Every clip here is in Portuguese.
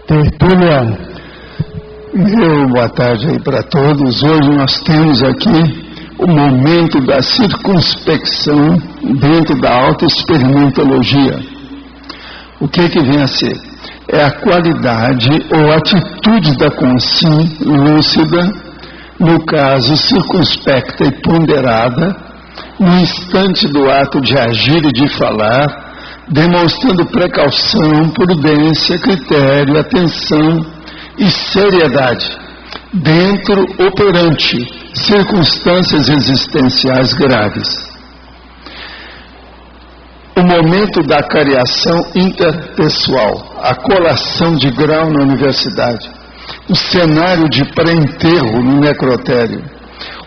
Tertúlia, meu boa tarde aí para todos. Hoje nós temos aqui o momento da circunspecção dentro da autoexperimentologia. O que vem a ser? É a qualidade ou atitude da consciência lúcida, no caso circunspecta e ponderada, no instante do ato de agir e de falar, demonstrando precaução, prudência, critério, atenção e seriedade, dentro ou perante circunstâncias existenciais graves. O momento da cariação interpessoal, a colação de grau na universidade, o cenário de pré-enterro no necrotério,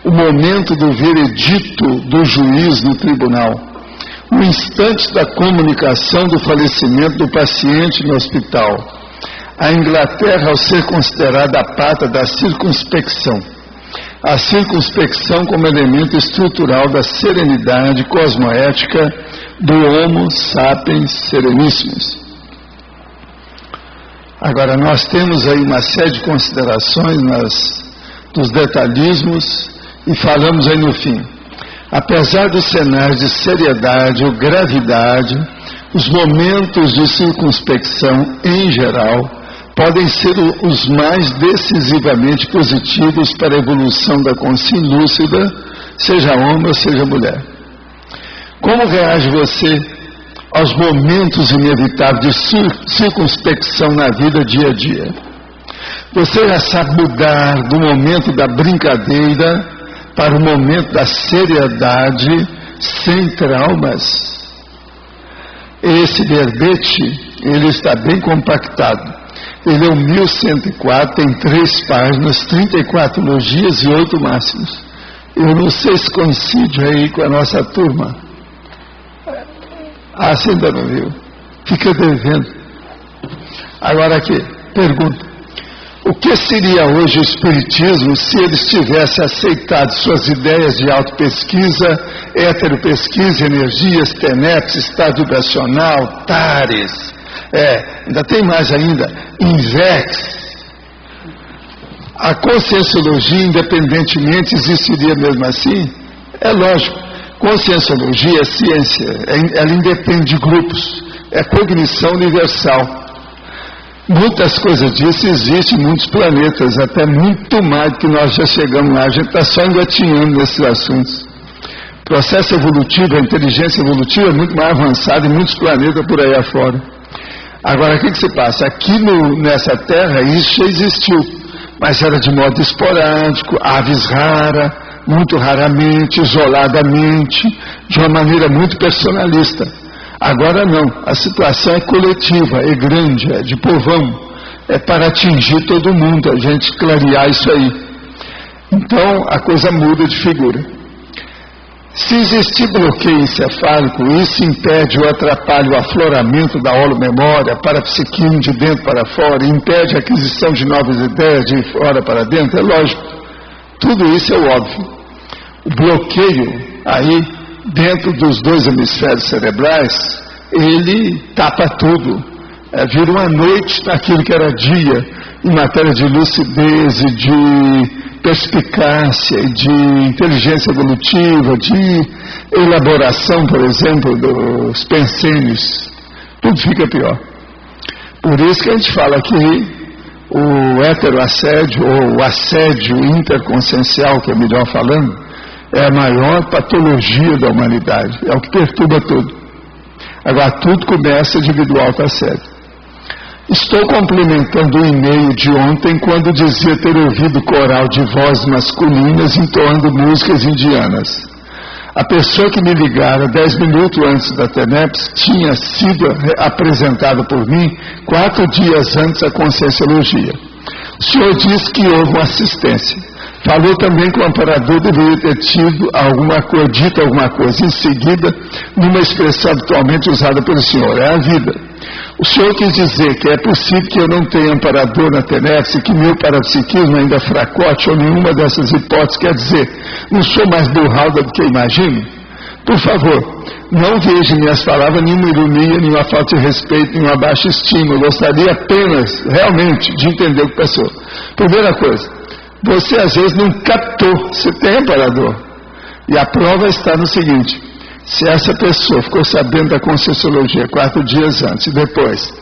o momento do veredito do juiz no tribunal, o instante da comunicação do falecimento do paciente no hospital, a Inglaterra ao ser considerada a pátria da circunspecção, a circunspecção como elemento estrutural da serenidade cosmoética do Homo sapiens sereníssimos. Agora, nós temos aí uma série de considerações dos detalhismos e falamos aí no fim. Apesar dos cenários de seriedade ou gravidade, os momentos de circunspecção, em geral, podem ser os mais decisivamente positivos para a evolução da consciência lúcida, seja homem ou seja mulher. Como reage você aos momentos inevitáveis de circunspecção na vida dia a dia? Você já sabe mudar do momento da brincadeira para o momento da seriedade, sem traumas? Esse verbete, ele está bem compactado. Ele é o 1104, tem 3 páginas, 34 elogias e 8 máximos. Eu não sei se coincide aí com a nossa turma. Ah, você ainda não viu? Fica devendo. Agora aqui, pergunta. O que seria hoje o Espiritismo se eles tivessem aceitado suas ideias de autopesquisa, heteropesquisa, energias, TENEPS, estado vibracional, TARES, ainda tem mais ainda, INVEX? A conscienciologia, independentemente, existiria mesmo assim? É lógico, conscienciologia é ciência, ela independe de grupos, é cognição universal. Muitas coisas disso existem em muitos planetas, até muito mais do que nós já chegamos lá. A gente está só engatinhando nesses assuntos. O processo evolutivo, a inteligência evolutiva é muito mais avançada em muitos planetas por aí afora. Agora, o que se passa? Aqui nessa Terra, isso já existiu, mas era de modo esporádico, aves raras, muito raramente, isoladamente, de uma maneira muito personalista. Agora não, a situação é coletiva, é grande, é de povão, é para atingir todo mundo, a gente clarear isso aí. Então a coisa muda de figura. Se existir bloqueio encefálico, isso impede ou atrapalha o afloramento da holomemória, parapsiquismo de dentro para fora, impede a aquisição de novas ideias de fora para dentro, é lógico. Tudo isso é o óbvio. O bloqueio aí, dentro dos 2 hemisférios cerebrais, ele tapa tudo, vira uma noite naquilo que era dia, em matéria de lucidez e de perspicácia, de inteligência evolutiva, de elaboração, por exemplo, dos pensênios, tudo fica pior. Por isso que a gente fala que o heteroassédio, ou o assédio interconsciencial, que é melhor falando, é a maior patologia da humanidade, é o que perturba tudo. Agora, tudo começa devido ao autoassédio. Estou complementando o e-mail de ontem, quando dizia ter ouvido coral de vozes masculinas entoando músicas indianas. A pessoa que me ligara 10 minutos antes da TENEPS tinha sido apresentada por mim 4 dias antes da conscienciologia. O senhor disse que houve uma assistência. Falou também que o amparador deveria ter tido dito alguma coisa em seguida, numa expressão habitualmente usada pelo senhor, é a vida. O senhor quis dizer que é possível que eu não tenha amparador na TENEPS e que meu parapsiquismo ainda é fracote, ou nenhuma dessas hipóteses, quer dizer, não sou mais burralda do que imagino? Por favor, não veja em minhas palavras nenhuma ironia, nenhuma falta de respeito, nenhuma baixa estima. Eu gostaria apenas, realmente, de entender o que passou. Primeira coisa, você às vezes não captou, você tem amparador. E a prova está no seguinte: se essa pessoa ficou sabendo da Conscienciologia 4 dias antes e depois,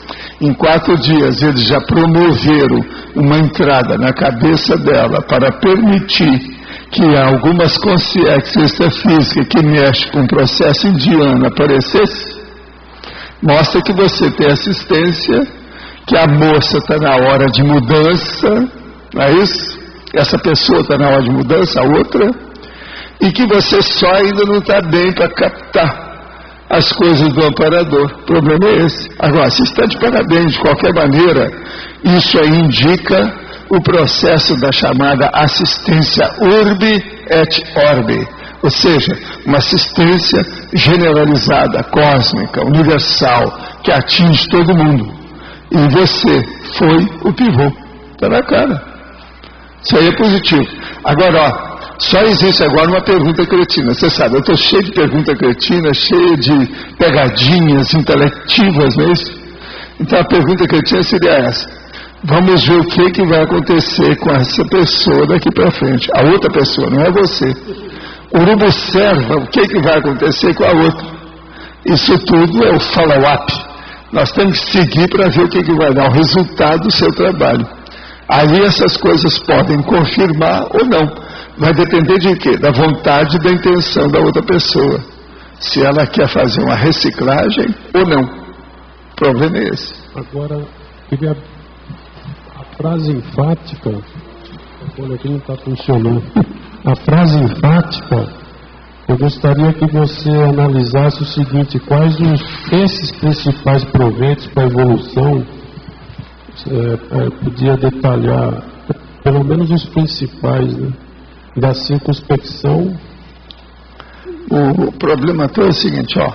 em 4 dias eles já promoveram uma entrada na cabeça dela para permitir que algumas consciências extrafísicas que mexem com o processo indiano aparecesse, mostra que você tem assistência, que a moça está na hora de mudança, não é isso? Essa pessoa está na hora de mudança, a outra, e que você só ainda não está bem para captar as coisas do amparador. O problema é esse. Agora, se está de parabéns, de qualquer maneira, isso aí indica o processo da chamada assistência urbi et orbi, ou seja, uma assistência generalizada, cósmica, universal, que atinge todo mundo. E você foi o pivô. Está na cara. Isso aí é positivo. Agora, ó, só existe agora uma pergunta cretina. Você sabe, eu estou cheio de pergunta cretina, cheio de pegadinhas intelectivas mesmo. Então a pergunta cretina seria essa: vamos ver o que vai acontecer com essa pessoa daqui para frente. A outra pessoa, não é você. Urubu observa o que vai acontecer com a outra. Isso tudo é o follow-up. Nós temos que seguir para ver o que vai dar o resultado do seu trabalho. Aí essas coisas podem confirmar ou não. Vai depender de quê? Da vontade e da intenção da outra pessoa. Se ela quer fazer uma reciclagem ou não. O problema é esse. Agora, queria a frase enfática. Olha, aqui não está funcionando. A frase enfática, eu gostaria que você analisasse o seguinte: quais esses principais proveitos para a evolução? Podia detalhar, pelo menos os principais, né? Da circunspecção. O problema todo é o seguinte, ó.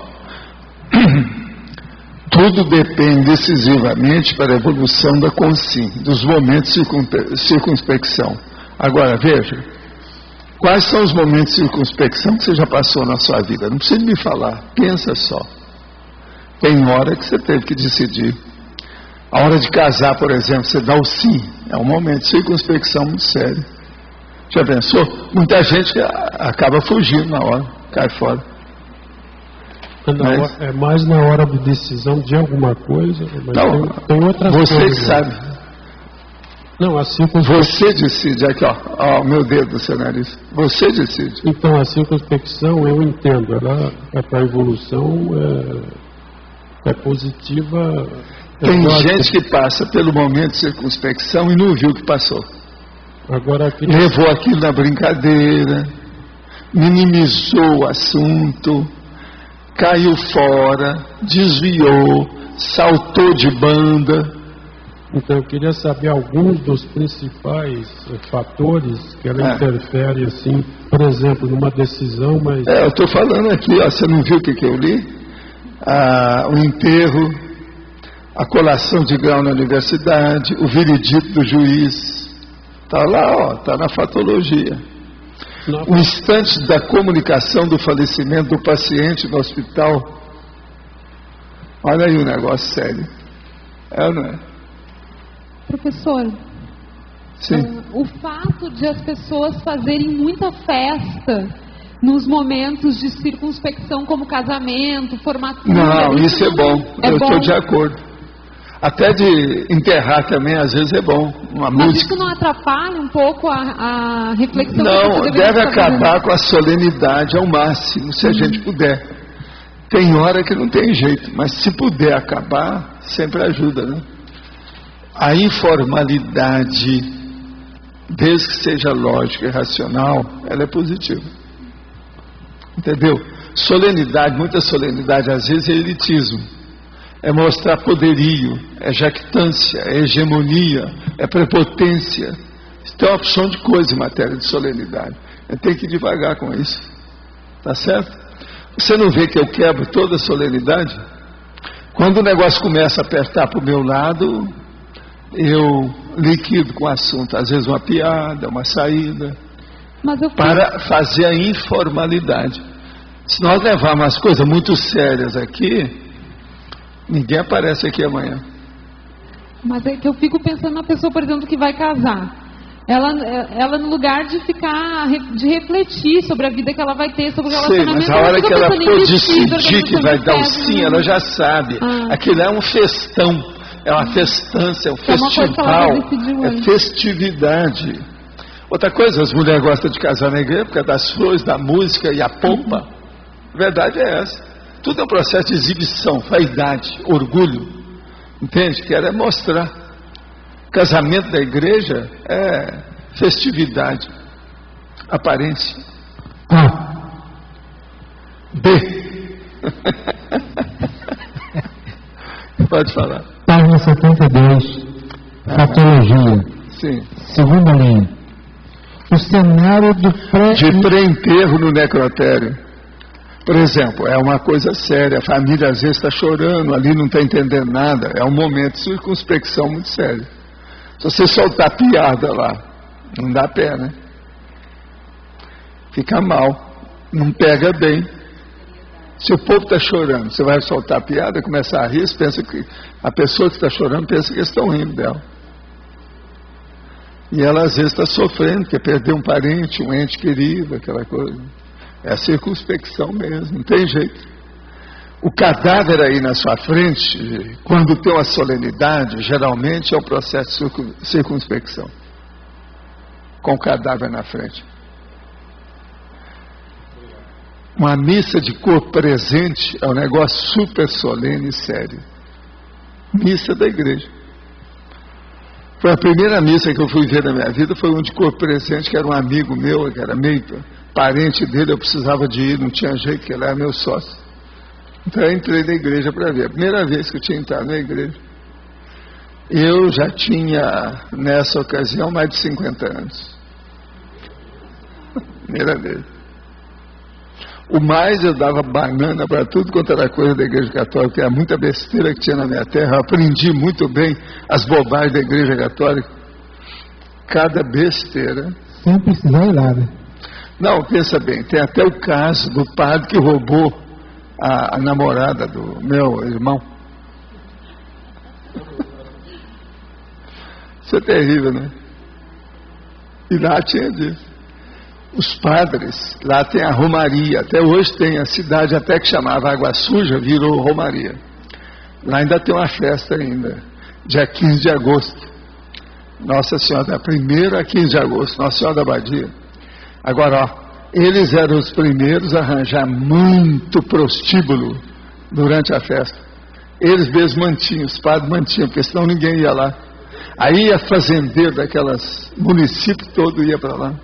Tudo depende decisivamente para a evolução da consciência, dos momentos de circunspecção. Agora, veja, quais são os momentos de circunspecção que você já passou na sua vida? Não precisa me falar, pensa só. Tem hora que você teve que decidir. A hora de casar, por exemplo, você dá o sim, é um momento de circunspecção muito sério. Já pensou? Muita gente acaba fugindo na hora, cai fora. É mais na hora de decisão de alguma coisa, mas não, tem outras coisas. Você que sabe. Não, a circunspecção... Você decide, aqui ó, meu dedo do seu nariz. Você decide. Então, a circunspecção, eu entendo, ela é para a evolução, é positiva. Tem gente que passa pelo momento de circunspecção e não viu o que passou. Agora, levou aquilo na brincadeira, minimizou o assunto, caiu fora, desviou, saltou de banda. Então eu queria saber alguns dos principais fatores que ela interfere, assim, por exemplo, numa decisão, mas... eu estou falando aqui, ó, você não viu o que eu li? O enterro, a colação de grau na universidade, o veredito do juiz. Está lá, ó, está na fatologia. O instante da comunicação do falecimento do paciente no hospital. Olha aí o negócio sério. É ou não é? Professor, sim. O fato de as pessoas fazerem muita festa nos momentos de circunspecção, como casamento, formatura... Não, isso é bom. Eu estou de acordo. Até de enterrar também, às vezes é bom. Uma Mas música. isso não atrapalha um pouco a reflexão? Não, deve acabar com a solenidade ao máximo, se a gente puder. Tem hora que não tem jeito, mas se puder acabar, sempre ajuda, né? A informalidade, desde que seja lógica e racional, ela é positiva. Entendeu? Solenidade, muita solenidade, às vezes é elitismo. É mostrar poderio, é jactância, é hegemonia, é prepotência. Isso tem uma opção de coisa em matéria de solenidade. Eu tenho que ir devagar com isso. Tá certo? Você não vê que eu quebro toda a solenidade? Quando o negócio começa a apertar para o meu lado, eu liquido com o assunto. Às vezes uma piada, uma saída. Para fazer a informalidade. Se nós levarmos as coisas muito sérias aqui, ninguém aparece aqui amanhã. Mas é que eu fico pensando na pessoa, por exemplo, que vai casar. Ela no lugar de ficar, de refletir sobre a vida que ela vai ter, sobre o relacionamento... Sei, mas a hora que ela for decidir que vai dar o sim, ela já sabe. Aquilo é um festão, é uma festança, é um festival, é festividade. Outra coisa, as mulheres gostam de casar na igreja por causa das flores, da música e a pompa. A verdade é essa. Tudo é um processo de exibição, vaidade, orgulho. Entende? Quer mostrar. Casamento da igreja é festividade, aparência. A. B. Pode falar. Página 72. Patologia. Sim. Segunda linha. O cenário de pré-enterro no necrotério. Por exemplo, é uma coisa séria. A família às vezes está chorando, ali não está entendendo nada. É um momento de circunspecção muito sério. Se você soltar piada lá, não dá pé, né? Fica mal, não pega bem. Se o povo está chorando, você vai soltar piada, começar a rir, você pensa que a pessoa que está chorando pensa que eles estão rindo dela. E ela às vezes está sofrendo, porque perdeu um parente, um ente querido, aquela coisa. É a circunspecção mesmo, não tem jeito. O cadáver aí na sua frente, quando tem uma solenidade, geralmente é um processo de circunspecção. Com o cadáver na frente. Uma missa de corpo presente é um negócio super solene e sério. Missa da igreja. Foi a primeira missa que eu fui ver na minha vida, foi um de corpo presente, que era um amigo meu, que era meio parente dele, eu precisava de ir, não tinha jeito, que ele era meu sócio. Então eu entrei na igreja para ver. A primeira vez que eu tinha entrado na igreja. Eu já tinha, nessa ocasião, mais de 50 anos. Primeira vez. O mais, eu dava banana para tudo quanto era coisa da igreja católica, era muita besteira que tinha na minha terra. Eu aprendi muito bem as bobagens da igreja católica. Cada besteira. Sem precisar ir lá, né? Não, pensa bem, tem até o caso do padre que roubou a namorada do meu irmão. Isso é terrível, né? E lá tinha disso. Os padres, lá tem a romaria, até hoje tem a cidade até que chamava Água Suja, virou romaria. Lá ainda tem uma festa ainda, dia 15 de agosto. Nossa Senhora, da 1º a 15 de agosto, Nossa Senhora da Abadia. Agora, ó, eles eram os primeiros a arranjar muito prostíbulo durante a festa. Eles mesmos mantinham, os padres mantinham, porque senão ninguém ia lá. Aí a fazendeiro daquelas municípios todo ia para lá.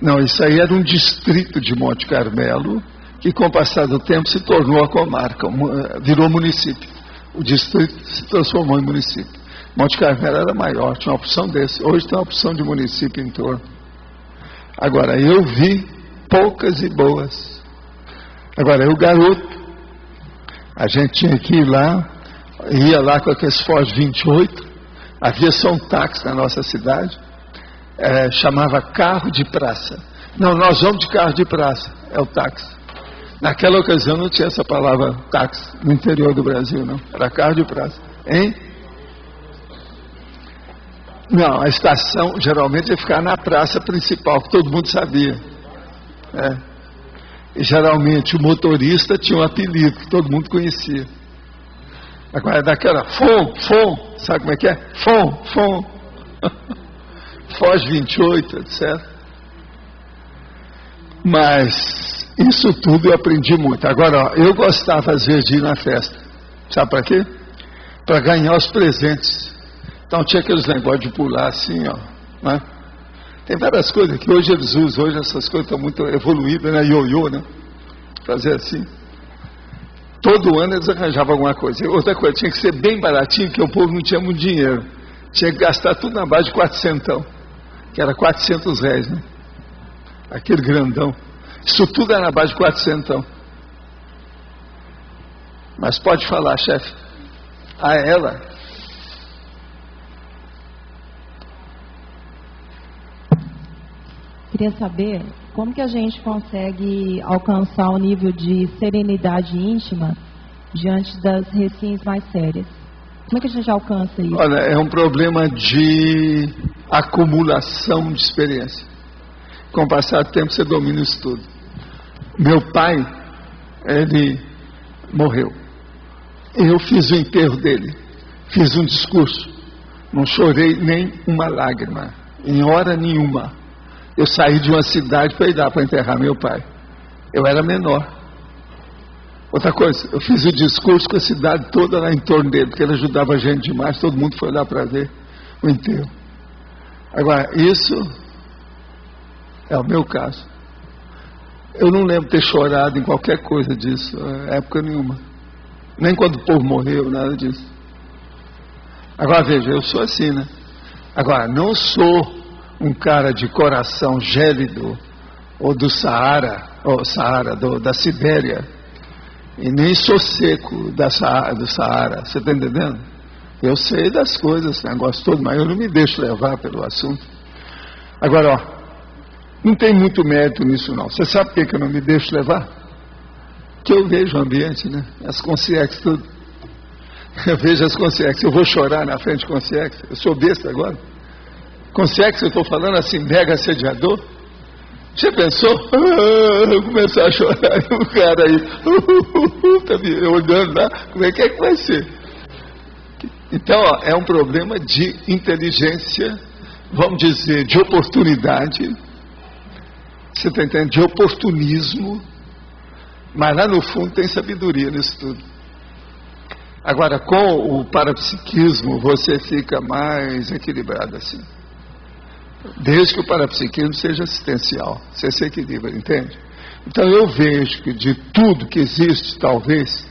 Não, isso aí era um distrito de Monte Carmelo, que com o passar do tempo se tornou a comarca, virou município. O distrito se transformou em município. Monte Carmelo era maior, tinha uma opção desse. Hoje tem uma opção de município em torno. Agora, eu vi poucas e boas. Agora, eu garoto, a gente tinha que ir lá, ia lá com aqueles Ford 28, havia só um táxi na nossa cidade, chamava carro de praça. Não, nós vamos de carro de praça, é o táxi. Naquela ocasião não tinha essa palavra táxi no interior do Brasil, não. Era carro de praça. Hein? Não, a estação geralmente ia ficar na praça principal, que todo mundo sabia. E geralmente o motorista tinha um apelido que todo mundo conhecia. Agora daquela Fom, sabe como é que é? Fom. Foz 28, etc. Mas isso tudo eu aprendi muito. Agora, ó, eu gostava às vezes de ir na festa. Sabe para quê? Para ganhar os presentes. Então tinha aqueles negócios de pular assim, ó, né? Tem várias coisas que hoje eles usam, hoje essas coisas estão muito evoluídas, né? Ioiô, né? Fazer assim. Todo ano eles arranjavam alguma coisa. Outra coisa, tinha que ser bem baratinho, porque o povo não tinha muito dinheiro. Tinha que gastar tudo na base de 400, que era R$400, né? Aquele grandão. Isso tudo era na base de 400. Mas pode falar, chefe. A ela... queria saber como que a gente consegue alcançar o nível de serenidade íntima diante das recins mais sérias. Como é que a gente alcança isso? Olha, é um problema de acumulação de experiência. Com o passar do tempo você domina isso tudo. Meu pai, ele morreu. Eu fiz o enterro dele. Fiz um discurso. Não chorei nem uma lágrima. Em hora nenhuma. Eu saí de uma cidade para ir lá para enterrar meu pai. Eu era menor. Outra coisa, eu fiz o discurso com a cidade toda lá em torno dele, porque ele ajudava a gente demais, todo mundo foi lá para ver o enterro. Agora, isso é o meu caso. Eu não lembro ter chorado em qualquer coisa disso, época nenhuma. Nem quando o povo morreu, nada disso. Agora veja, eu sou assim, né? Agora, não sou um cara de coração gélido, ou do Saara, da Sibéria, e nem sou seco do Saara, você está entendendo? Eu sei das coisas, esse negócio todo, mas eu não me deixo levar pelo assunto. Agora, ó, não tem muito mérito nisso não. Você sabe por que eu não me deixo levar? Que eu vejo o ambiente, né? As consciências, tudo. Eu vejo as consciências. Eu vou chorar na frente de consciências. Eu sou besta agora. Consciências, eu estou falando assim, mega assediador. Você pensou? Eu começar a chorar, o cara aí, tá me olhando lá, como é que vai ser? Então, ó, é um problema de inteligência, vamos dizer, de oportunidade, você está entendendo? De oportunismo, mas lá no fundo tem sabedoria nisso tudo. Agora, com o parapsiquismo, você fica mais equilibrado assim. Desde que o parapsiquismo seja assistencial, você se equilibra, entende? Então eu vejo que de tudo que existe, talvez,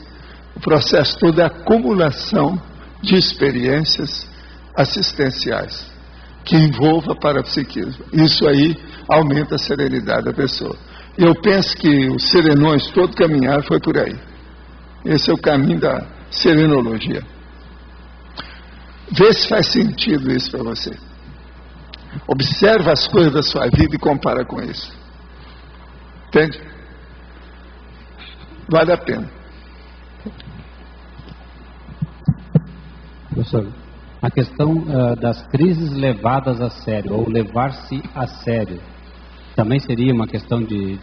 o processo todo é acumulação de experiências assistenciais, que envolva parapsiquismo. Isso aí aumenta a serenidade da pessoa. E eu penso que os serenões todo caminhar foi por aí. Esse é o caminho da serenologia. Vê se faz sentido isso para você. Observa as coisas da sua vida e compara com isso. Entende? Vale a pena. Professor, a questão das crises levadas a sério, ou levar-se a sério, também seria uma questão de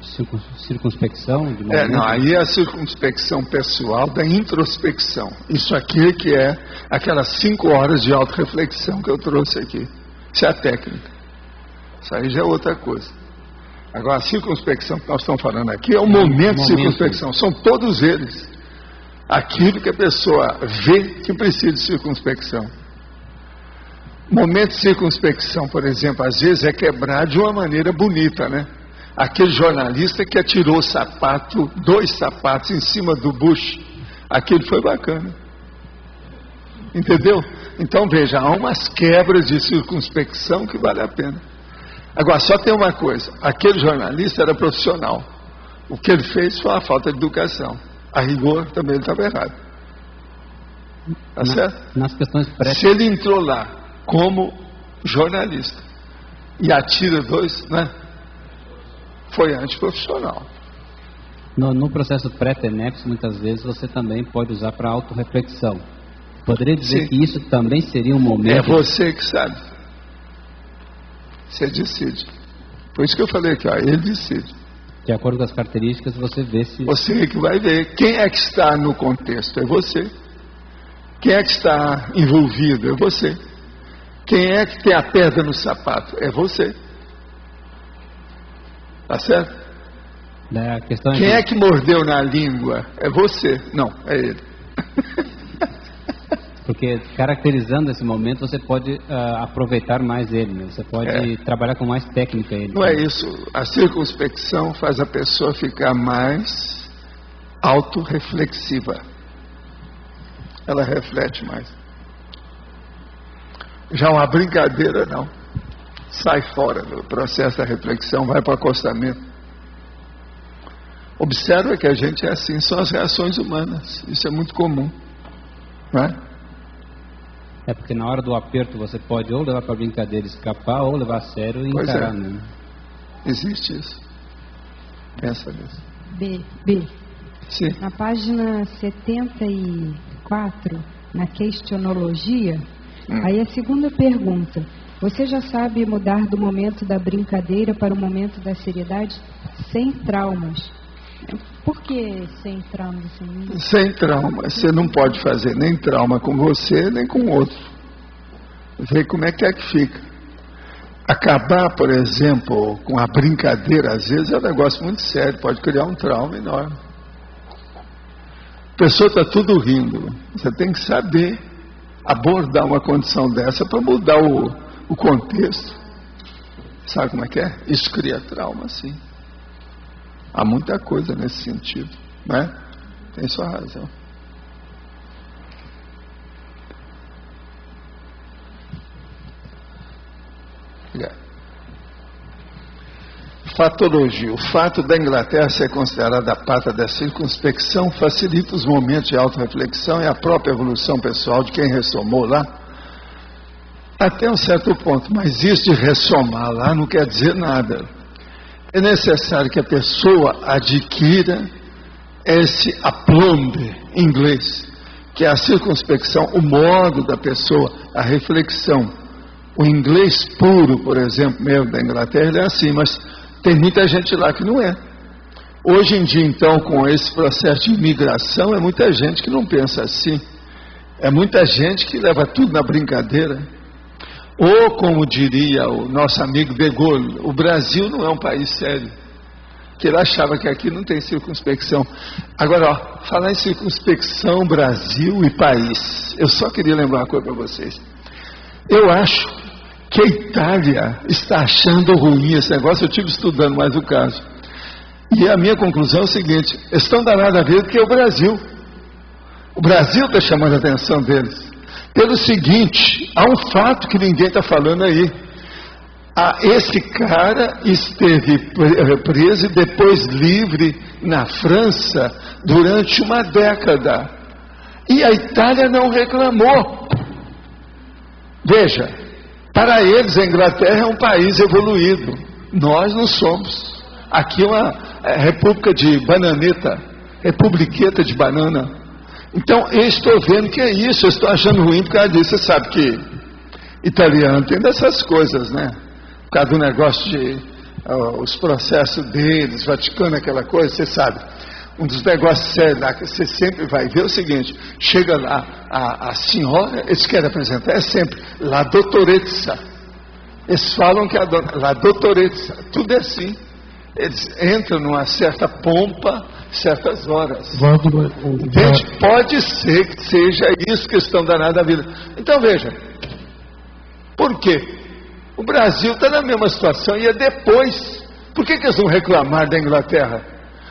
circunspecção? Não, aí é a circunspecção pessoal da introspecção. Isso aqui que é aquelas 5 horas de autorreflexão que eu trouxe aqui. Isso é a técnica. Isso aí já é outra coisa. Agora, a circunspecção que nós estamos falando aqui é o momento de circunspecção. São todos eles. Aquilo que a pessoa vê que precisa de circunspecção. Momento de circunspecção, por exemplo, às vezes é quebrar de uma maneira bonita, né? Aquele jornalista que atirou 2 sapatos em cima do Bush. Aquilo foi bacana. Entendeu? Então veja, há umas quebras de circunspecção que vale a pena. Agora, só tem uma coisa, aquele jornalista era profissional. O que ele fez foi uma falta de educação. A rigor também ele estava errado. Tá certo? Nas questões Se ele entrou lá como jornalista e atira 2, né? Foi antiprofissional. No processo pré-TENEPS, muitas vezes você também pode usar para autorreflexão. Poderia dizer Sim. que isso também seria um momento... É você que sabe. Você decide. Por isso que eu falei aqui, ó, ele decide. De acordo com as características, você vê se... Você que vai ver. Quem é que está no contexto? É você. Quem é que está envolvido? É você. Quem é que tem a pedra no sapato? É você. Tá certo? A questão Quem é que mordeu na língua? É você. Não, é ele. Porque caracterizando esse momento, você pode aproveitar mais ele, né? Você pode trabalhar com mais técnica ele. Não é isso. A circunspecção faz a pessoa ficar mais autorreflexiva. Ela reflete mais. Já uma brincadeira, não. Sai fora do processo da reflexão, vai para o acostamento. Observa que a gente é assim, são as reações humanas. Isso é muito comum. Não é? É porque na hora do aperto você pode ou levar para brincadeira e escapar, ou levar a sério e encarar, né? Existe isso. Pensa nisso. B. Sim. Na página 74, na questionologia, aí a segunda pergunta: você já sabe mudar do momento da brincadeira para o momento da seriedade sem traumas? Por que sem traumas? Sem trauma. Você não pode fazer nem trauma com você, nem com o outro. Vê como é que fica. Acabar, por exemplo, com a brincadeira, às vezes é um negócio muito sério, pode criar um trauma enorme. A pessoa está tudo rindo. Você tem que saber abordar uma condição dessa para mudar o contexto. Sabe como é que é? Isso cria trauma, sim. Há muita coisa nesse sentido, né? Tem sua razão. Fatologia. O fato da Inglaterra ser considerada a pátria da circunspecção facilita os momentos de autorreflexão e a própria evolução pessoal de quem ressomou lá, até um certo ponto. Mas isso de ressomar lá não quer dizer nada. É necessário que a pessoa adquira esse aplomb em inglês, que é a circunspecção, o modo da pessoa, a reflexão. O inglês puro, por exemplo, mesmo da Inglaterra, ele é assim, mas tem muita gente lá que não é. Hoje em dia, então, com esse processo de imigração, é muita gente que não pensa assim. É muita gente que leva tudo na brincadeira. Ou, como diria o nosso amigo De Gaulle, o Brasil não é um país sério. Que ele achava que aqui não tem circunspecção. Agora, ó, falar em circunspecção, Brasil e país. Eu só queria lembrar uma coisa para vocês. Eu acho que a Itália está achando ruim esse negócio. Eu estive estudando mais o caso. E a minha conclusão é o seguinte: estão danados a ver do que o Brasil. O Brasil está chamando a atenção deles. Pelo seguinte, há um fato que ninguém está falando aí. Esse cara esteve preso e depois livre na França durante uma década. E a Itália não reclamou. Veja, para eles a Inglaterra é um país evoluído. Nós não somos. Aqui é uma república de bananeta, republiqueta de banana. Então, eu estou vendo que é isso, eu estou achando ruim por causa disso. Você sabe que italiano tem dessas coisas, né? Por causa do negócio de os processos deles, Vaticano, aquela coisa, você sabe. Um dos negócios sérios lá que você sempre vai ver é o seguinte: chega lá a senhora, eles querem apresentar, é sempre la dottoressa. Eles falam que a la dottoressa, tudo é assim. Eles entram numa certa pompa, certas horas. Entende? Pode ser que seja isso que estão danando a vida. Então veja, por quê? O Brasil está na mesma situação e é depois. Por que eles não reclamaram da Inglaterra?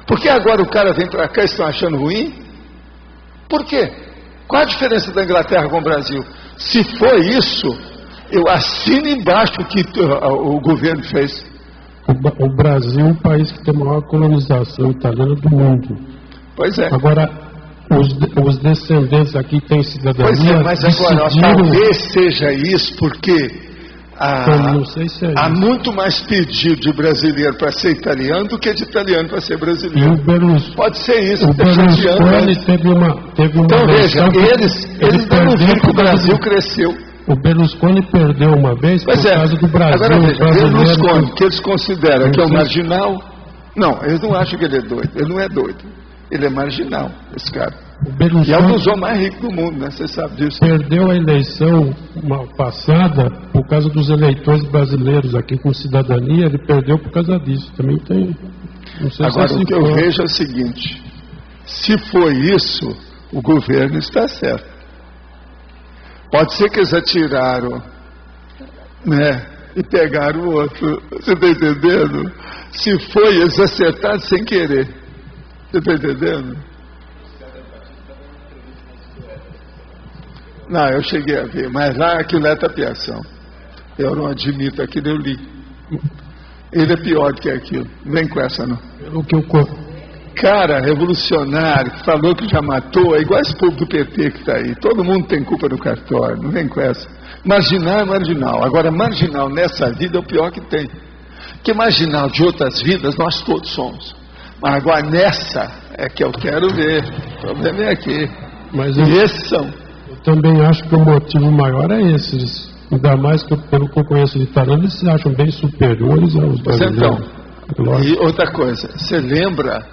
Porque agora o cara vem para cá e estão achando ruim? Por quê? Qual a diferença da Inglaterra com o Brasil? Se for isso, eu assino embaixo o que o governo fez. O Brasil é o país que tem a maior colonização italiana do mundo. Pois é. Agora, os descendentes aqui têm cidadania. Pois é, mas agora, talvez seja isso porque não sei se é há isso. muito mais pedido de brasileiro para ser italiano do que de italiano para ser brasileiro. E o Berlusconi, pode ser isso. O Berlusconi teve uma então veja, eles não viram que o Brasil cresceu. O Berlusconi perdeu uma vez por causa do Brasil. Agora veja, Berlusconi, que eles consideram que é um marginal. Não, eles não acham que ele é doido. Ele não é doido. Ele é marginal, esse cara. E é um dos homens mais ricos do mundo, né? Você sabe disso. Perdeu a eleição passada por causa dos eleitores brasileiros aqui com cidadania. Ele perdeu por causa disso. Também tem. Não sei. Agora, o que eu vejo é o seguinte: se foi isso, o governo está certo. Pode ser que eles atiraram, né? E pegaram o outro. Você está entendendo? Se foi, eles acertaram sem querer. Você está entendendo? Não, eu cheguei a ver, mas lá aquilo é tapiação. Eu não admito aquilo, eu li. Ele é pior do que aquilo. Não vem com essa, não. O que eu cara revolucionário que falou que já matou, é igual esse povo do PT que está aí. Todo mundo tem culpa do cartório, não vem com essa. Marginal é marginal. Agora, marginal nessa vida é o pior que tem. Que marginal de outras vidas nós todos somos. Mas agora nessa é que eu quero ver. O problema é aqui. Mas E esses são. eu também acho que o motivo maior é esse. Ainda mais que, pelo que eu conheço de italiano, eles se acham bem superiores aos brasileiros. Então, e outra coisa, você lembra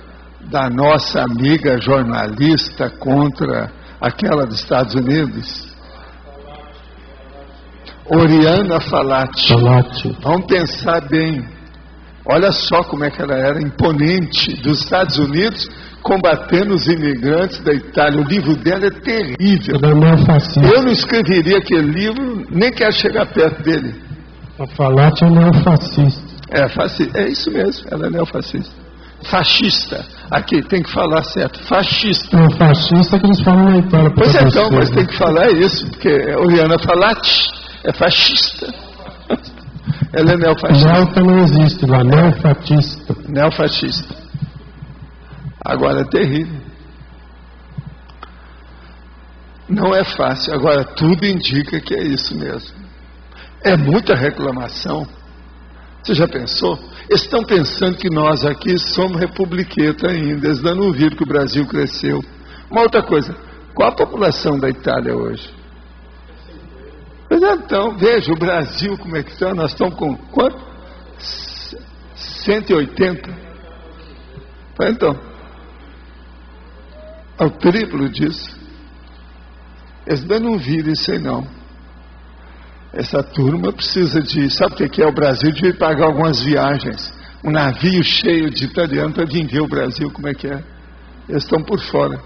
da nossa amiga jornalista contra aquela dos Estados Unidos? Oriana Falati. Vamos pensar bem. Olha só como é que ela era imponente, dos Estados Unidos combatendo os imigrantes da Itália. O livro dela é terrível. Eu não escreveria aquele livro, nem quero chegar perto dele. A Falati é neofascista. É isso mesmo, ela é neofascista. Fascista. Aqui, tem que falar certo. Fascista. É fascista que eles falam na Itália. Pois é, então, mas tem que falar isso, porque Oriana Falati é fascista. Ela é neofascista. Nelta não existe lá, neofascista. Neofascista. Agora é terrível. Não é fácil. Agora tudo indica que é isso mesmo. É muita reclamação. Você já pensou? Eles estão pensando que nós aqui somos republiqueta ainda. Eles não viram que o Brasil cresceu. Uma outra coisa. Qual a população da Itália hoje? Pois então, veja o Brasil como é que está. Nós estamos com quanto? 180. Então, ao triplo disso. Eles ainda não viram isso aí não. Essa turma precisa de... Sabe o que é o Brasil? De pagar algumas viagens. Um navio cheio de italiano para vir ver o Brasil, como é que é. Eles estão por fora.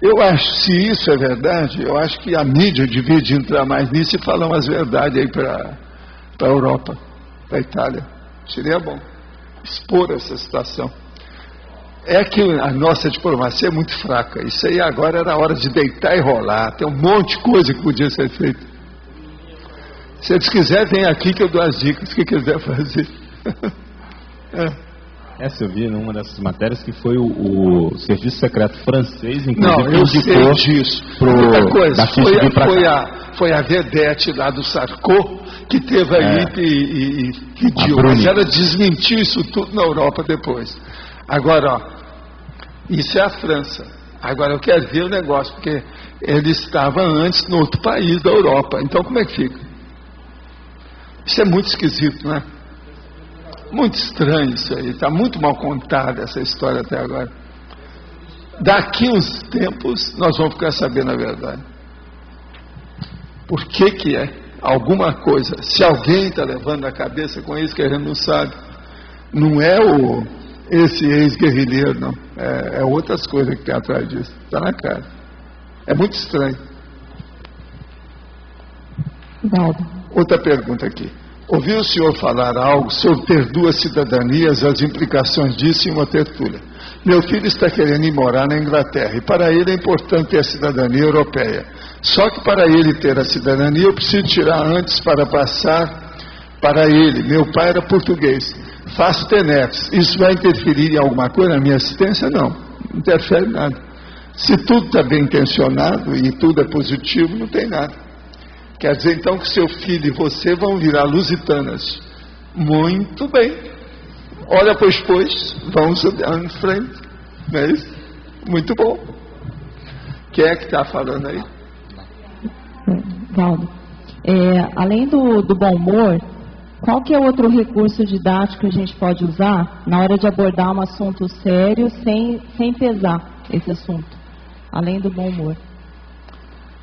Eu acho, se isso é verdade, eu acho que a mídia devia de entrar mais nisso e falar umas verdades aí para a Europa, para a Itália. Seria bom expor essa situação. É que a nossa diplomacia é muito fraca. Isso aí agora era a hora de deitar e rolar. Tem um monte de coisa que podia ser feita. Se eles quiserem, vem aqui que eu dou as dicas que quiser fazer. Essa eu vi numa dessas matérias que foi o serviço secreto francês, inclusive. Não, eu sei disso. Outra coisa, foi a vedete lá do Sarko que teve aí e pediu, mas ela desmentiu isso tudo na Europa depois. Agora, ó, isso é a França. Agora eu quero ver o negócio, porque ele estava antes no outro país da Europa. Então como é que fica? Isso é muito esquisito, não é? Muito estranho isso aí. Está muito mal contada essa história até agora. Daqui uns tempos nós vamos ficar sabendo a verdade. Por que é? Alguma coisa. Se alguém está levando a cabeça com isso que a gente não sabe. Não é esse ex-guerrilheiro, não. É outras coisas que tem atrás disso. Está na cara. É muito estranho. Outra pergunta aqui. Ouviu o senhor falar algo sobre ter duas cidadanias, as implicações disso em uma tertúlia? Meu filho está querendo ir morar na Inglaterra e para ele é importante ter a cidadania europeia. Só que para ele ter a cidadania eu preciso tirar antes para passar para ele. Meu pai era português. Faço TENEPS. Isso vai interferir em alguma coisa na minha assistência? Não interfere em nada. Se tudo está bem intencionado e tudo é positivo, não tem nada. Quer dizer então que seu filho e você vão virar lusitanas. Muito bem. Olha, pois, vamos em frente. Não é isso? Muito bom. Quem é que está falando aí? Valdo, além do bom humor, qual que é outro recurso didático que a gente pode usar na hora de abordar um assunto sério sem pesar esse assunto, além do bom humor?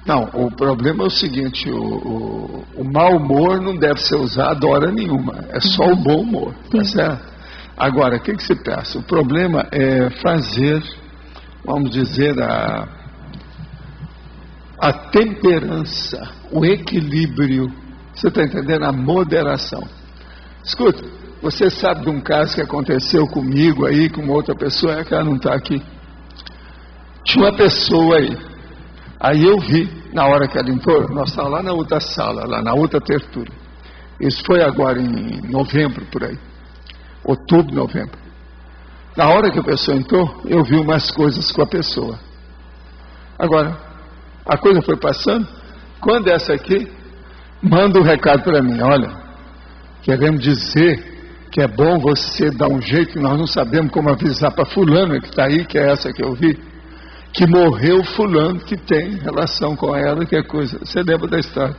Não, o problema é o seguinte, o mau humor não deve ser usado hora nenhuma, é só o bom humor, tá certo? Agora, o que se pensa? O problema é fazer, vamos dizer, a temperança, o equilíbrio, você está entendendo? A moderação. Escuta, você sabe de um caso que aconteceu comigo aí, com uma outra pessoa, é que ela não está aqui. Tinha uma pessoa aí eu vi, na hora que ela entrou, nós estávamos lá na outra sala, lá na outra tertúlia. Isso foi agora em novembro, por aí. Outubro, novembro. Na hora que a pessoa entrou, eu vi umas coisas com a pessoa. Agora, a coisa foi passando, quando essa aqui manda um recado para mim, olha, queremos dizer que é bom você dar um jeito, que nós não sabemos como avisar para fulano que está aí, que é essa que eu vi, que morreu fulano que tem relação com ela, que é coisa. Você lembra da história?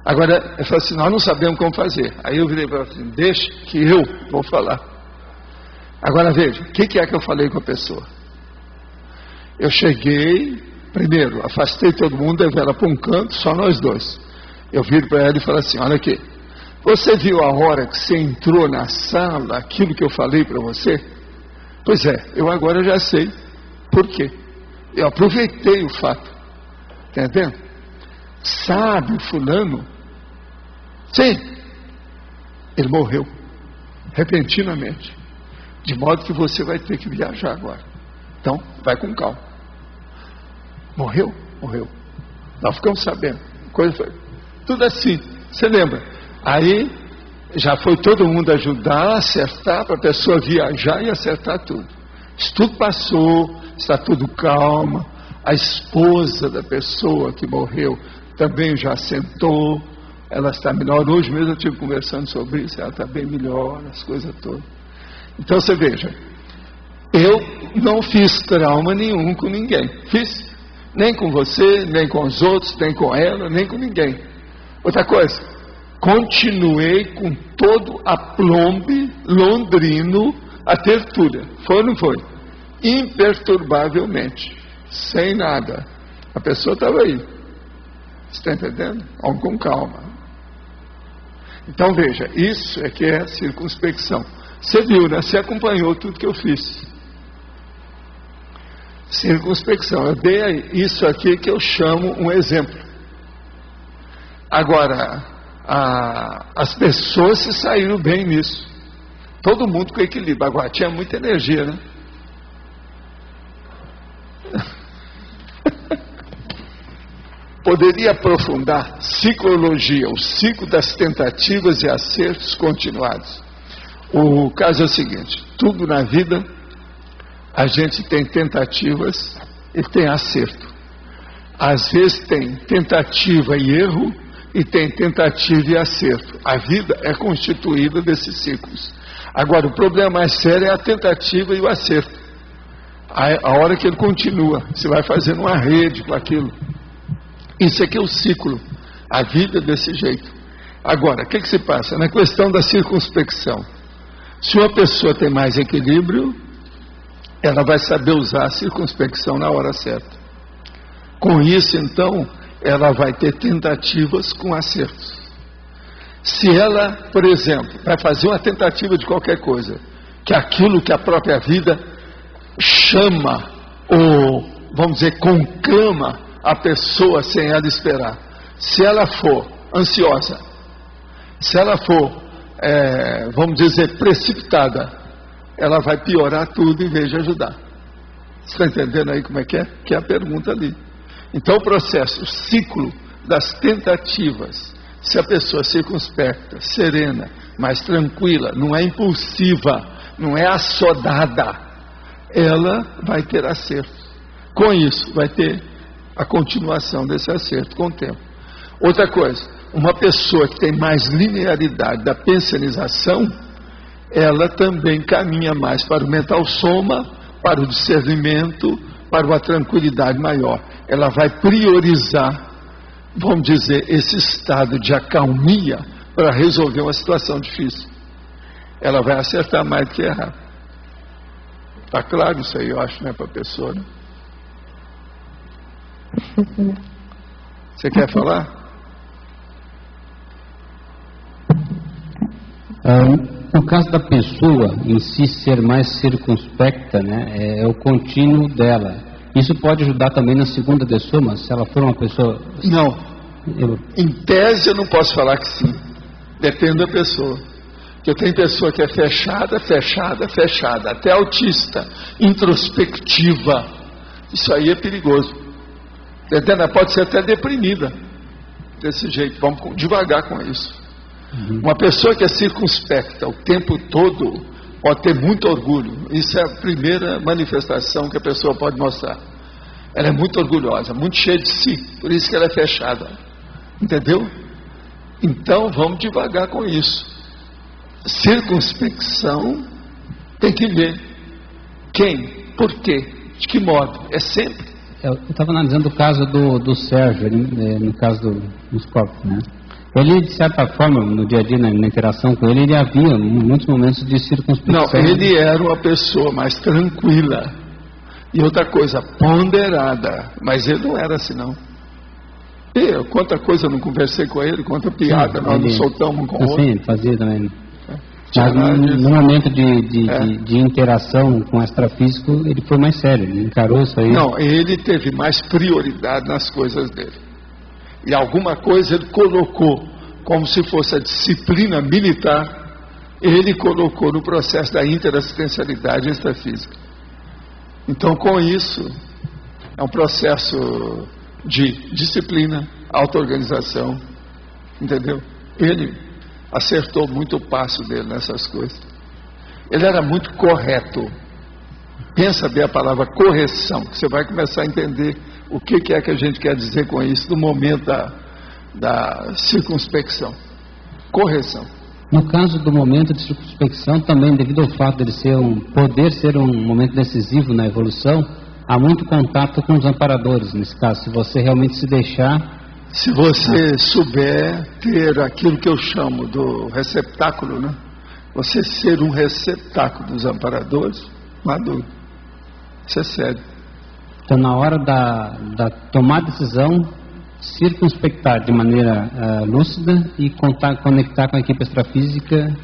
Agora, eu falei assim, nós não sabemos como fazer. Aí eu virei para ela assim, deixa que eu vou falar. Agora veja, o que é que eu falei com a pessoa? Eu cheguei, primeiro, afastei todo mundo, levei ela para um canto, só nós dois. Eu viro para ela e falo assim, olha aqui, você viu a hora que você entrou na sala, aquilo que eu falei para você? Pois é, eu agora já sei por quê. Eu aproveitei o fato. Está entendendo? Sabe o fulano? Sim. Ele morreu. Repentinamente. De modo que você vai ter que viajar agora. Então, vai com calma. Morreu? Morreu. Nós ficamos sabendo. Coisa foi. Tudo assim. Você lembra? Aí já foi todo mundo ajudar, acertar, para a pessoa viajar e acertar tudo. Isso tudo passou, está tudo calma. A esposa da pessoa que morreu também já sentou, ela está melhor. Hoje mesmo eu estive conversando sobre isso, ela está bem melhor, as coisas todas. Então você veja, eu não fiz trauma nenhum com ninguém, fiz? Nem com você, nem com os outros, nem com ela, nem com ninguém. Outra coisa, continuei com todo aplombe londrino a tertúlia. Foi ou não foi? Imperturbavelmente, sem nada. A pessoa estava aí. Você está entendendo? Vamos com calma. Então veja, isso é que é circunspecção. Você viu, né? Você acompanhou tudo que eu fiz. Circunspecção. Eu dei isso aqui que eu chamo um exemplo. Agora, as pessoas se saíram bem nisso. Todo mundo com equilíbrio. Agora, tinha muita energia, né? Poderia aprofundar ciclologia, o ciclo das tentativas e acertos continuados. O caso é o seguinte, tudo na vida a gente tem tentativas e tem acerto. Às vezes tem tentativa e erro e tem tentativa e acerto. A vida é constituída desses ciclos. Agora, o problema mais sério é a tentativa e o acerto. A hora que ele continua, você vai fazendo uma rede com aquilo. Isso aqui é o ciclo, a vida é desse jeito. Agora, o que se passa? Na questão da circunspecção, se uma pessoa tem mais equilíbrio, ela vai saber usar a circunspecção na hora certa. Com isso, então, ela vai ter tentativas com acertos. Se ela, por exemplo, vai fazer uma tentativa de qualquer coisa, que aquilo que a própria vida chama, ou, vamos dizer, conclama a pessoa sem ela esperar. Se ela for ansiosa, se ela for, vamos dizer, precipitada, ela vai piorar tudo em vez de ajudar. Você está entendendo aí como é? Que é a pergunta ali. Então o processo, o ciclo das tentativas, se a pessoa é circunspecta, serena, mais tranquila, não é impulsiva, não é assodada, ela vai ter acerto. Com isso, vai ter a continuação desse acerto com o tempo. Outra coisa, uma pessoa que tem mais linearidade da pensionização, ela também caminha mais para o mental soma, para o discernimento, para uma tranquilidade maior. Ela vai priorizar, vamos dizer, esse estado de acalmia para resolver uma situação difícil. Ela vai acertar mais do que errar. Está claro isso aí, eu acho, né, para a pessoa, né? Você quer falar? No caso da pessoa em si ser mais circunspecta, né, é o contínuo dela. Isso pode ajudar também na segunda de soma, se ela for uma pessoa... Não. Em tese eu não posso falar que sim. Depende da pessoa. Porque tem pessoa que é fechada, até autista, introspectiva. Isso aí é perigoso. Ela pode ser até deprimida. Desse jeito, vamos devagar com isso. Uma pessoa que é circunspecta o tempo todo pode ter muito orgulho. Isso é a primeira manifestação que a pessoa pode mostrar. Ela é muito orgulhosa, muito cheia de si, por isso que ela é fechada. Entendeu? Então vamos devagar com isso. circunspecção tem que ver quem, por quê, de que modo, é sempre. Eu estava analisando o caso do Sérgio, no caso dos corpos, né? Ele, de certa forma, no dia a dia, na interação com ele havia muitos momentos de circunspecção. Não, ele era uma pessoa mais tranquila. E outra coisa, ponderada. Mas ele não era assim, não. E quanta coisa eu não conversei com ele, quanta piada nós não soltamos um com o outro. Sim, ele fazia também. Mas no momento de interação com o extrafísico, ele foi mais sério, ele encarou isso aí. Não, ele teve mais prioridade nas coisas dele. E alguma coisa ele colocou, como se fosse a disciplina militar, ele colocou no processo da interassistencialidade extrafísica. Então, com isso, é um processo de disciplina, auto-organização, entendeu? Ele acertou muito o passo dele nessas coisas. Ele era muito correto. Pensa bem a palavra correção, que você vai começar a entender o que é que a gente quer dizer com isso no momento da circunspecção. Correção. No caso do momento de circunspecção, também devido ao fato de ele poder ser um momento decisivo na evolução, há muito contato com os amparadores, nesse caso, se você realmente se deixar. Se você souber ter aquilo que eu chamo do receptáculo, né? Você ser um receptáculo dos amparadores, maduro. Isso é sério. Então, na hora da tomar decisão, circunspectar de maneira lúcida e conectar com a equipe extrafísica.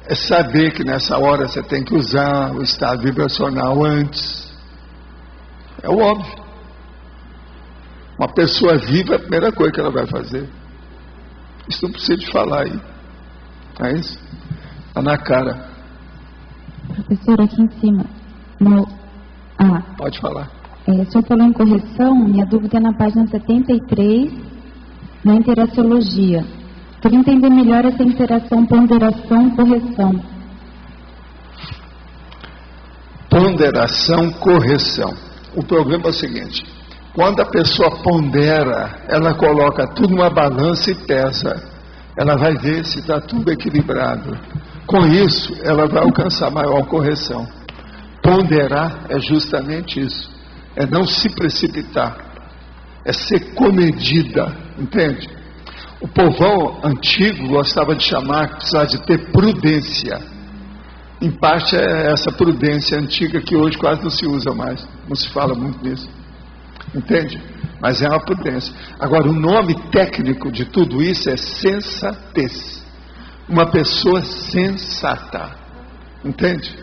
É saber que nessa hora você tem que usar o estado vibracional antes. É o óbvio. Uma pessoa viva é a primeira coisa que ela vai fazer. Isso não precisa de falar aí. É isso? Está na cara. Professor, aqui em cima. Pode falar. O senhor falou em correção, minha dúvida é na página 73, na interaciologia. Queria entender melhor essa interação, ponderação, correção. Ponderação, correção. O problema é o seguinte: quando a pessoa pondera, ela coloca tudo numa balança e pesa. Ela vai ver se está tudo equilibrado. Com isso, ela vai alcançar maior correção. Ponderar é justamente isso. É não se precipitar. É ser comedida. Entende? O povão antigo gostava de chamar que precisava de ter prudência. Em parte é essa prudência antiga que hoje quase não se usa mais. Não se fala muito nisso. Entende? Mas é uma prudência. Agora, o nome técnico de tudo isso é sensatez. Uma pessoa sensata. Entende?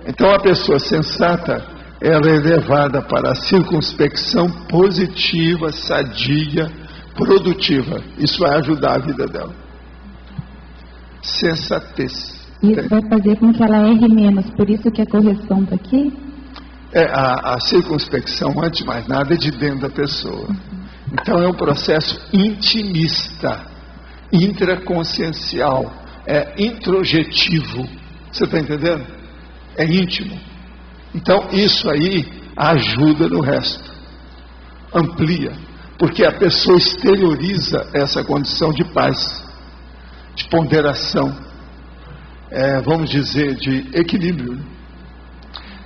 Então, a pessoa sensata, ela é levada para a circunspecção positiva, sadia, produtiva. Isso vai ajudar a vida dela. Sensatez. Isso vai fazer com que ela erre menos. Por isso que a correção está aqui? A circunspecção, antes de mais nada, é de dentro da pessoa. Então é um processo intimista, intraconsciencial, é introjetivo. Você está entendendo? É íntimo. Então isso aí ajuda no resto. Amplia. Porque a pessoa exterioriza essa condição de paz, de ponderação, vamos dizer, de equilíbrio.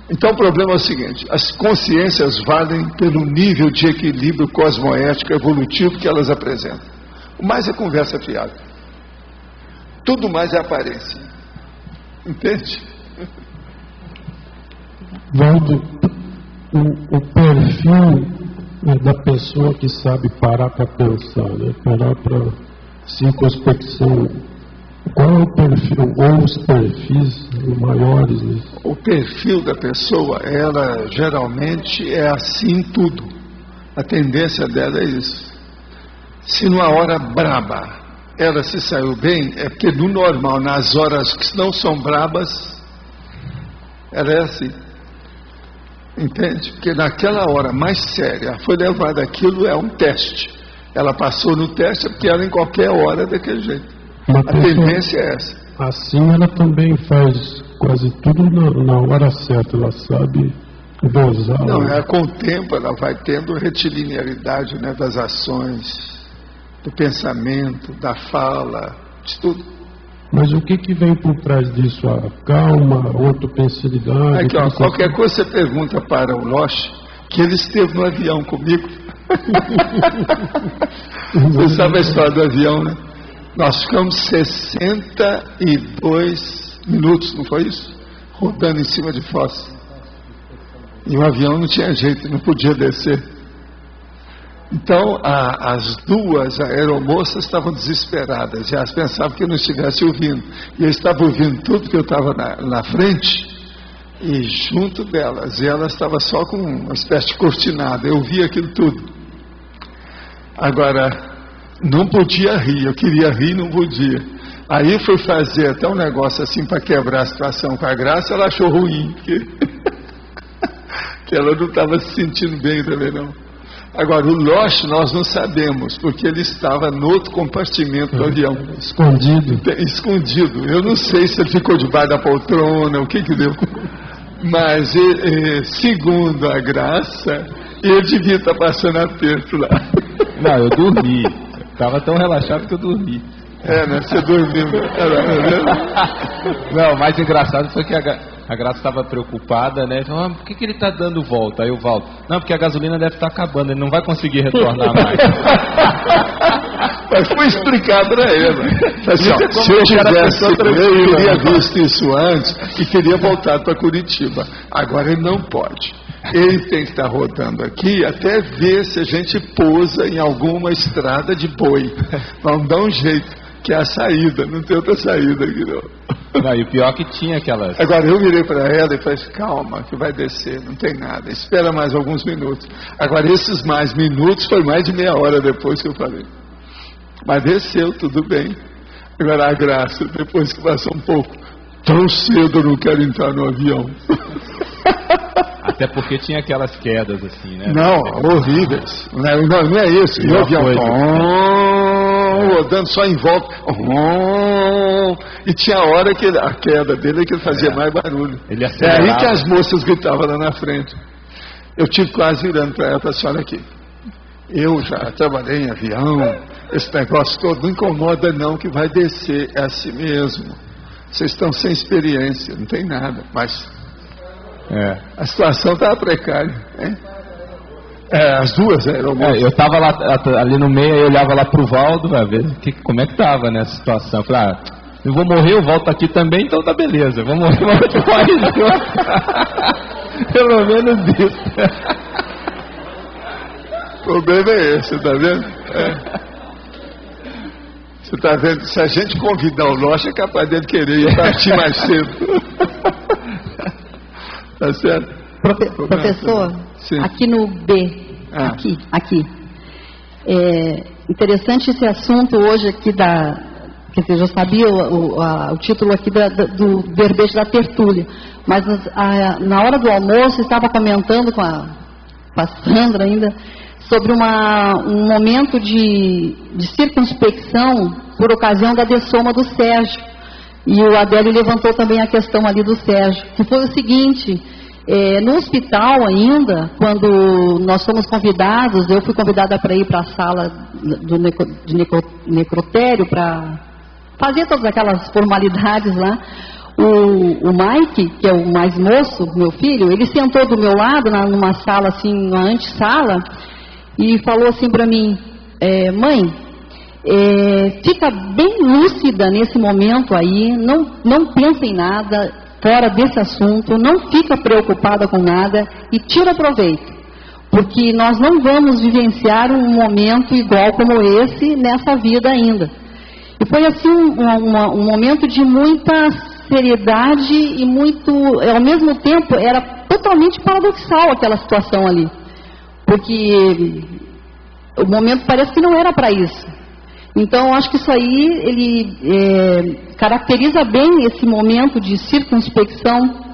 Então o problema é o seguinte: as consciências valem pelo nível de equilíbrio cosmoético evolutivo que elas apresentam. O mais é conversa fiada. Tudo mais é aparência. Entende? Valdo, o perfil da pessoa que sabe parar para pensar, né? Parar para circunspecção. Qual é o perfil, ou os perfis maiores? Né? O perfil da pessoa, ela geralmente é assim tudo. A tendência dela é isso. Se numa hora braba ela se saiu bem, é porque no normal, nas horas que não são brabas, ela é assim. Entende? Porque naquela hora mais séria, foi levada aquilo, é um teste. Ela passou no teste, porque ela em qualquer hora é daquele jeito. A tendência é essa. Assim ela também faz quase tudo na hora certa, ela sabe dosar. Não, com o tempo ela vai tendo retilinearidade, né, das ações, do pensamento, da fala, de tudo. Mas o que vem por trás disso? A calma, a autopensilidade? Aqui, ó, qualquer coisa você pergunta para o Loche, que ele esteve no avião comigo. Você sabe a história do avião, né? Nós ficamos 62 minutos, não foi isso? Rodando em cima de Foz. E o avião não tinha jeito, não podia descer. Então, as duas aeromoças estavam desesperadas. Já pensavam que eu não estivesse ouvindo. E eu estava ouvindo tudo, que eu estava na frente e junto delas. E ela estava só com uma espécie de cortinada. Eu via aquilo tudo. Agora, não podia rir. Eu queria rir, não podia. Aí fui fazer até um negócio assim para quebrar a situação com a Graça. Ela achou ruim. Que ela não estava se sentindo bem também, não. Agora, o Loche nós não sabemos, porque ele estava no outro compartimento do avião. Escondido. Escondido. Eu não sei se ele ficou debaixo da poltrona, o que deu. Mas, segundo a Graça, ele devia estar passando aperto lá. Não, eu dormi. Estava tão relaxado que eu dormi. Né? Você dormiu. Não, o mais engraçado foi que a Graça estava preocupada, né? Então, por que ele está dando volta? Aí eu volto. Não, porque a gasolina deve estar acabando, ele não vai conseguir retornar mais. Mas foi explicado para ele. Assim, se eu tivesse, eu teria visto isso antes e teria voltado para Curitiba. Agora ele não pode. Ele tem que estar rodando aqui até ver se a gente pousa em alguma estrada de boi. Vamos dar um jeito, que é a saída, não tem outra saída aqui não. Não, e o pior que tinha aquelas... Agora eu virei para ela e falei, calma, que vai descer, não tem nada, espera mais alguns minutos. Agora esses mais minutos foi mais de meia hora depois que eu falei. Mas desceu, tudo bem. Agora a Graça, depois que passou um pouco, tão cedo eu não quero entrar no avião. Até porque tinha aquelas quedas assim, né? Não, horríveis. Não é isso. E o avião rodando só em volta. E tinha hora que a queda dele que ele fazia mais barulho. Ele é aí que as moças gritavam lá na frente. Eu tive quase virando para ela e falei, olha aqui, eu já trabalhei em avião, esse negócio todo não incomoda não, que vai descer, é assim mesmo. Vocês estão sem experiência, não tem nada, mas a situação estava precária. As duas eram. Eu estava ali no meio, eu olhava lá pro Valdo, pra ver como é que estava nessa situação. Eu falei, eu vou morrer, eu volto aqui também, então tá beleza. Vou morrer, volto mais. Pelo menos isso. O problema é esse, tá vendo? Você está vendo? Se a gente convidar o Loche, é capaz dele querer ir partir mais cedo. Tá certo? Professor, sim. Aqui no B, aqui. É interessante esse assunto hoje aqui quer dizer, eu já sabia o título aqui do verbete da tertúlia, mas na hora do almoço estava comentando com a Sandra ainda sobre um momento de circunspecção por ocasião da dessoma do Sérgio. E o Adélio levantou também a questão ali do Sérgio, que foi o seguinte, no hospital ainda, quando nós fomos convidados, eu fui convidada para ir para a sala de necrotério para fazer todas aquelas formalidades lá. O Mike, que é o mais moço, meu filho, ele sentou do meu lado numa sala assim, uma antessala, e falou assim para mim, mãe, fica bem lúcida nesse momento aí, não pensa em nada fora desse assunto, não fica preocupada com nada e tira proveito, porque nós não vamos vivenciar um momento igual como esse nessa vida ainda. E foi assim um momento de muita seriedade e ao mesmo tempo era totalmente paradoxal aquela situação ali, porque o momento parece que não era para isso. Então, eu acho que isso aí, ele caracteriza bem esse momento de circunspecção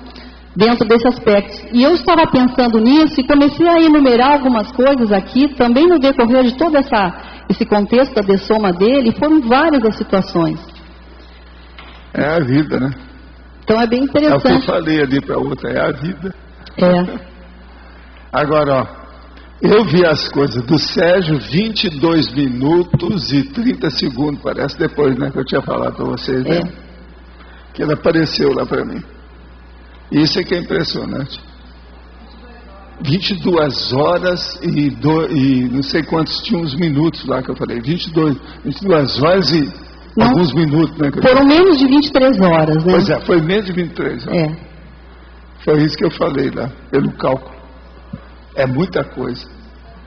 dentro desse aspecto. E eu estava pensando nisso e comecei a enumerar algumas coisas aqui, também no decorrer de todo esse contexto da dessoma dele, foram várias as situações. É a vida, né? Então, é bem interessante. É o que eu falei ali para a outra, é a vida. É. Agora, Eu vi as coisas do Sérgio, 22 minutos e 30 segundos, parece, depois, né, que eu tinha falado para vocês, né? Que ele apareceu lá para mim. Isso é que é impressionante. 22 horas e não sei quantos tinha uns minutos lá que eu falei. 22 horas e não, alguns minutos, né? Foram menos de 23 horas, né? Pois é, foi menos de 23 horas. Foi isso que eu falei lá, pelo cálculo. É muita coisa.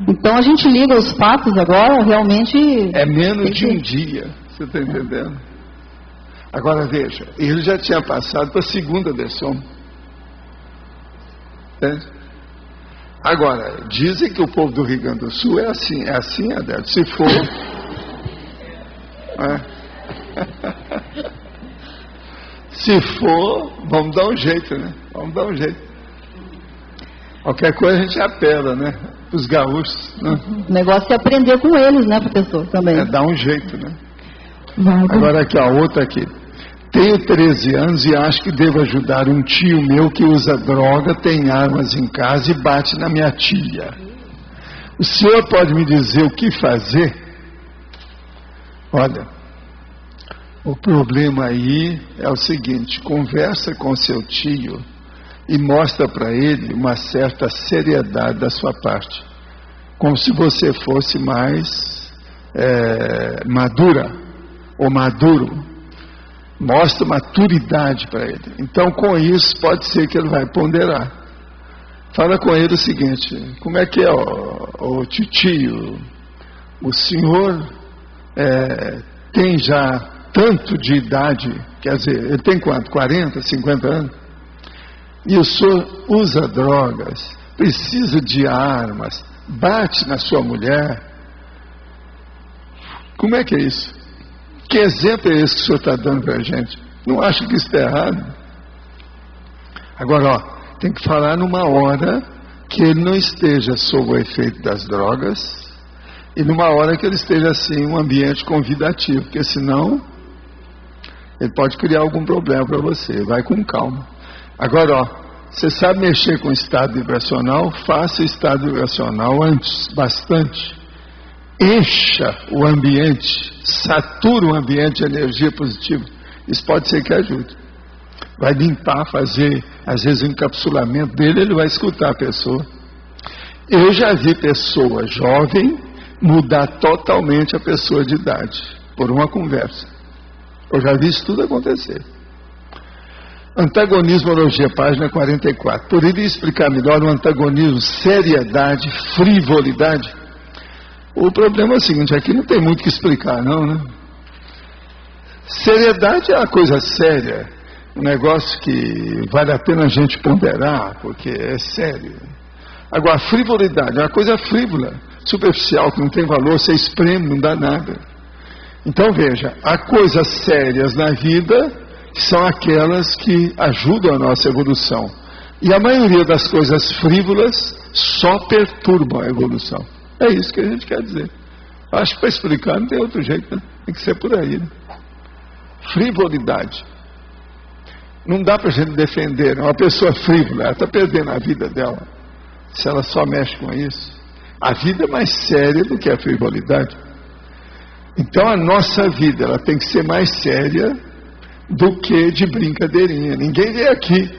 Então a gente liga os fatos agora, realmente... É menos de um dia, você está entendendo? Agora veja, ele já tinha passado para a segunda versão. Entende? Agora, dizem que o povo do Rio Grande do Sul é assim, Adélio. Se for... Se for, vamos dar um jeito, né? Vamos dar um jeito. Qualquer coisa a gente apela, né? Os gaúchos, né? O negócio é aprender com eles, né, professor? Também. É dar um jeito, né? Agora aqui, a outra aqui. Tenho 13 anos e acho que devo ajudar um tio meu que usa droga, tem armas em casa e bate na minha tia. O senhor pode me dizer o que fazer? Olha, o problema aí é o seguinte: conversa com seu tio e mostra para ele uma certa seriedade da sua parte, como se você fosse mais madura ou maduro. Mostra maturidade para ele. Então, com isso, pode ser que ele vai ponderar. Fala com ele o seguinte: como é que é, o tio? O senhor tem já tanto de idade, quer dizer, ele tem quanto? 40, 50 anos? E o senhor usa drogas, precisa de armas, bate na sua mulher. Como é que é isso? Que exemplo é esse que o senhor está dando para a gente? Não acha que isso está errado? Agora, tem que falar numa hora que ele não esteja sob o efeito das drogas e numa hora que ele esteja assim, em um ambiente convidativo, porque senão ele pode criar algum problema para você. Vai com calma. Agora, você sabe mexer com o estado vibracional? Faça o estado vibracional antes, bastante. Encha o ambiente, satura o ambiente de energia positiva. Isso pode ser que ajude. Vai limpar, fazer, às vezes, o encapsulamento dele, ele vai escutar a pessoa. Eu já vi pessoa jovem mudar totalmente a pessoa de idade, por uma conversa. Eu já vi isso tudo acontecer. Antagonismologia, página 44. Poderia explicar melhor o antagonismo, seriedade, frivolidade? O problema é o seguinte: aqui não tem muito o que explicar, não, né? Seriedade é uma coisa séria, um negócio que vale a pena a gente ponderar, porque é sério. Agora, frivolidade é uma coisa frívola, superficial, que não tem valor, você espreme, não dá nada. Então veja, há coisas sérias na vida que são aquelas que ajudam a nossa evolução. E a maioria das coisas frívolas só perturbam a evolução. É isso que a gente quer dizer. Acho que para explicar não tem outro jeito, né? Tem que ser por aí, né? Frivolidade. Não dá para a gente defender, uma pessoa frívola, ela está perdendo a vida dela, se ela só mexe com isso. A vida é mais séria do que a frivolidade. Então a nossa vida, ela tem que ser mais séria do que de brincadeirinha. Ninguém veio aqui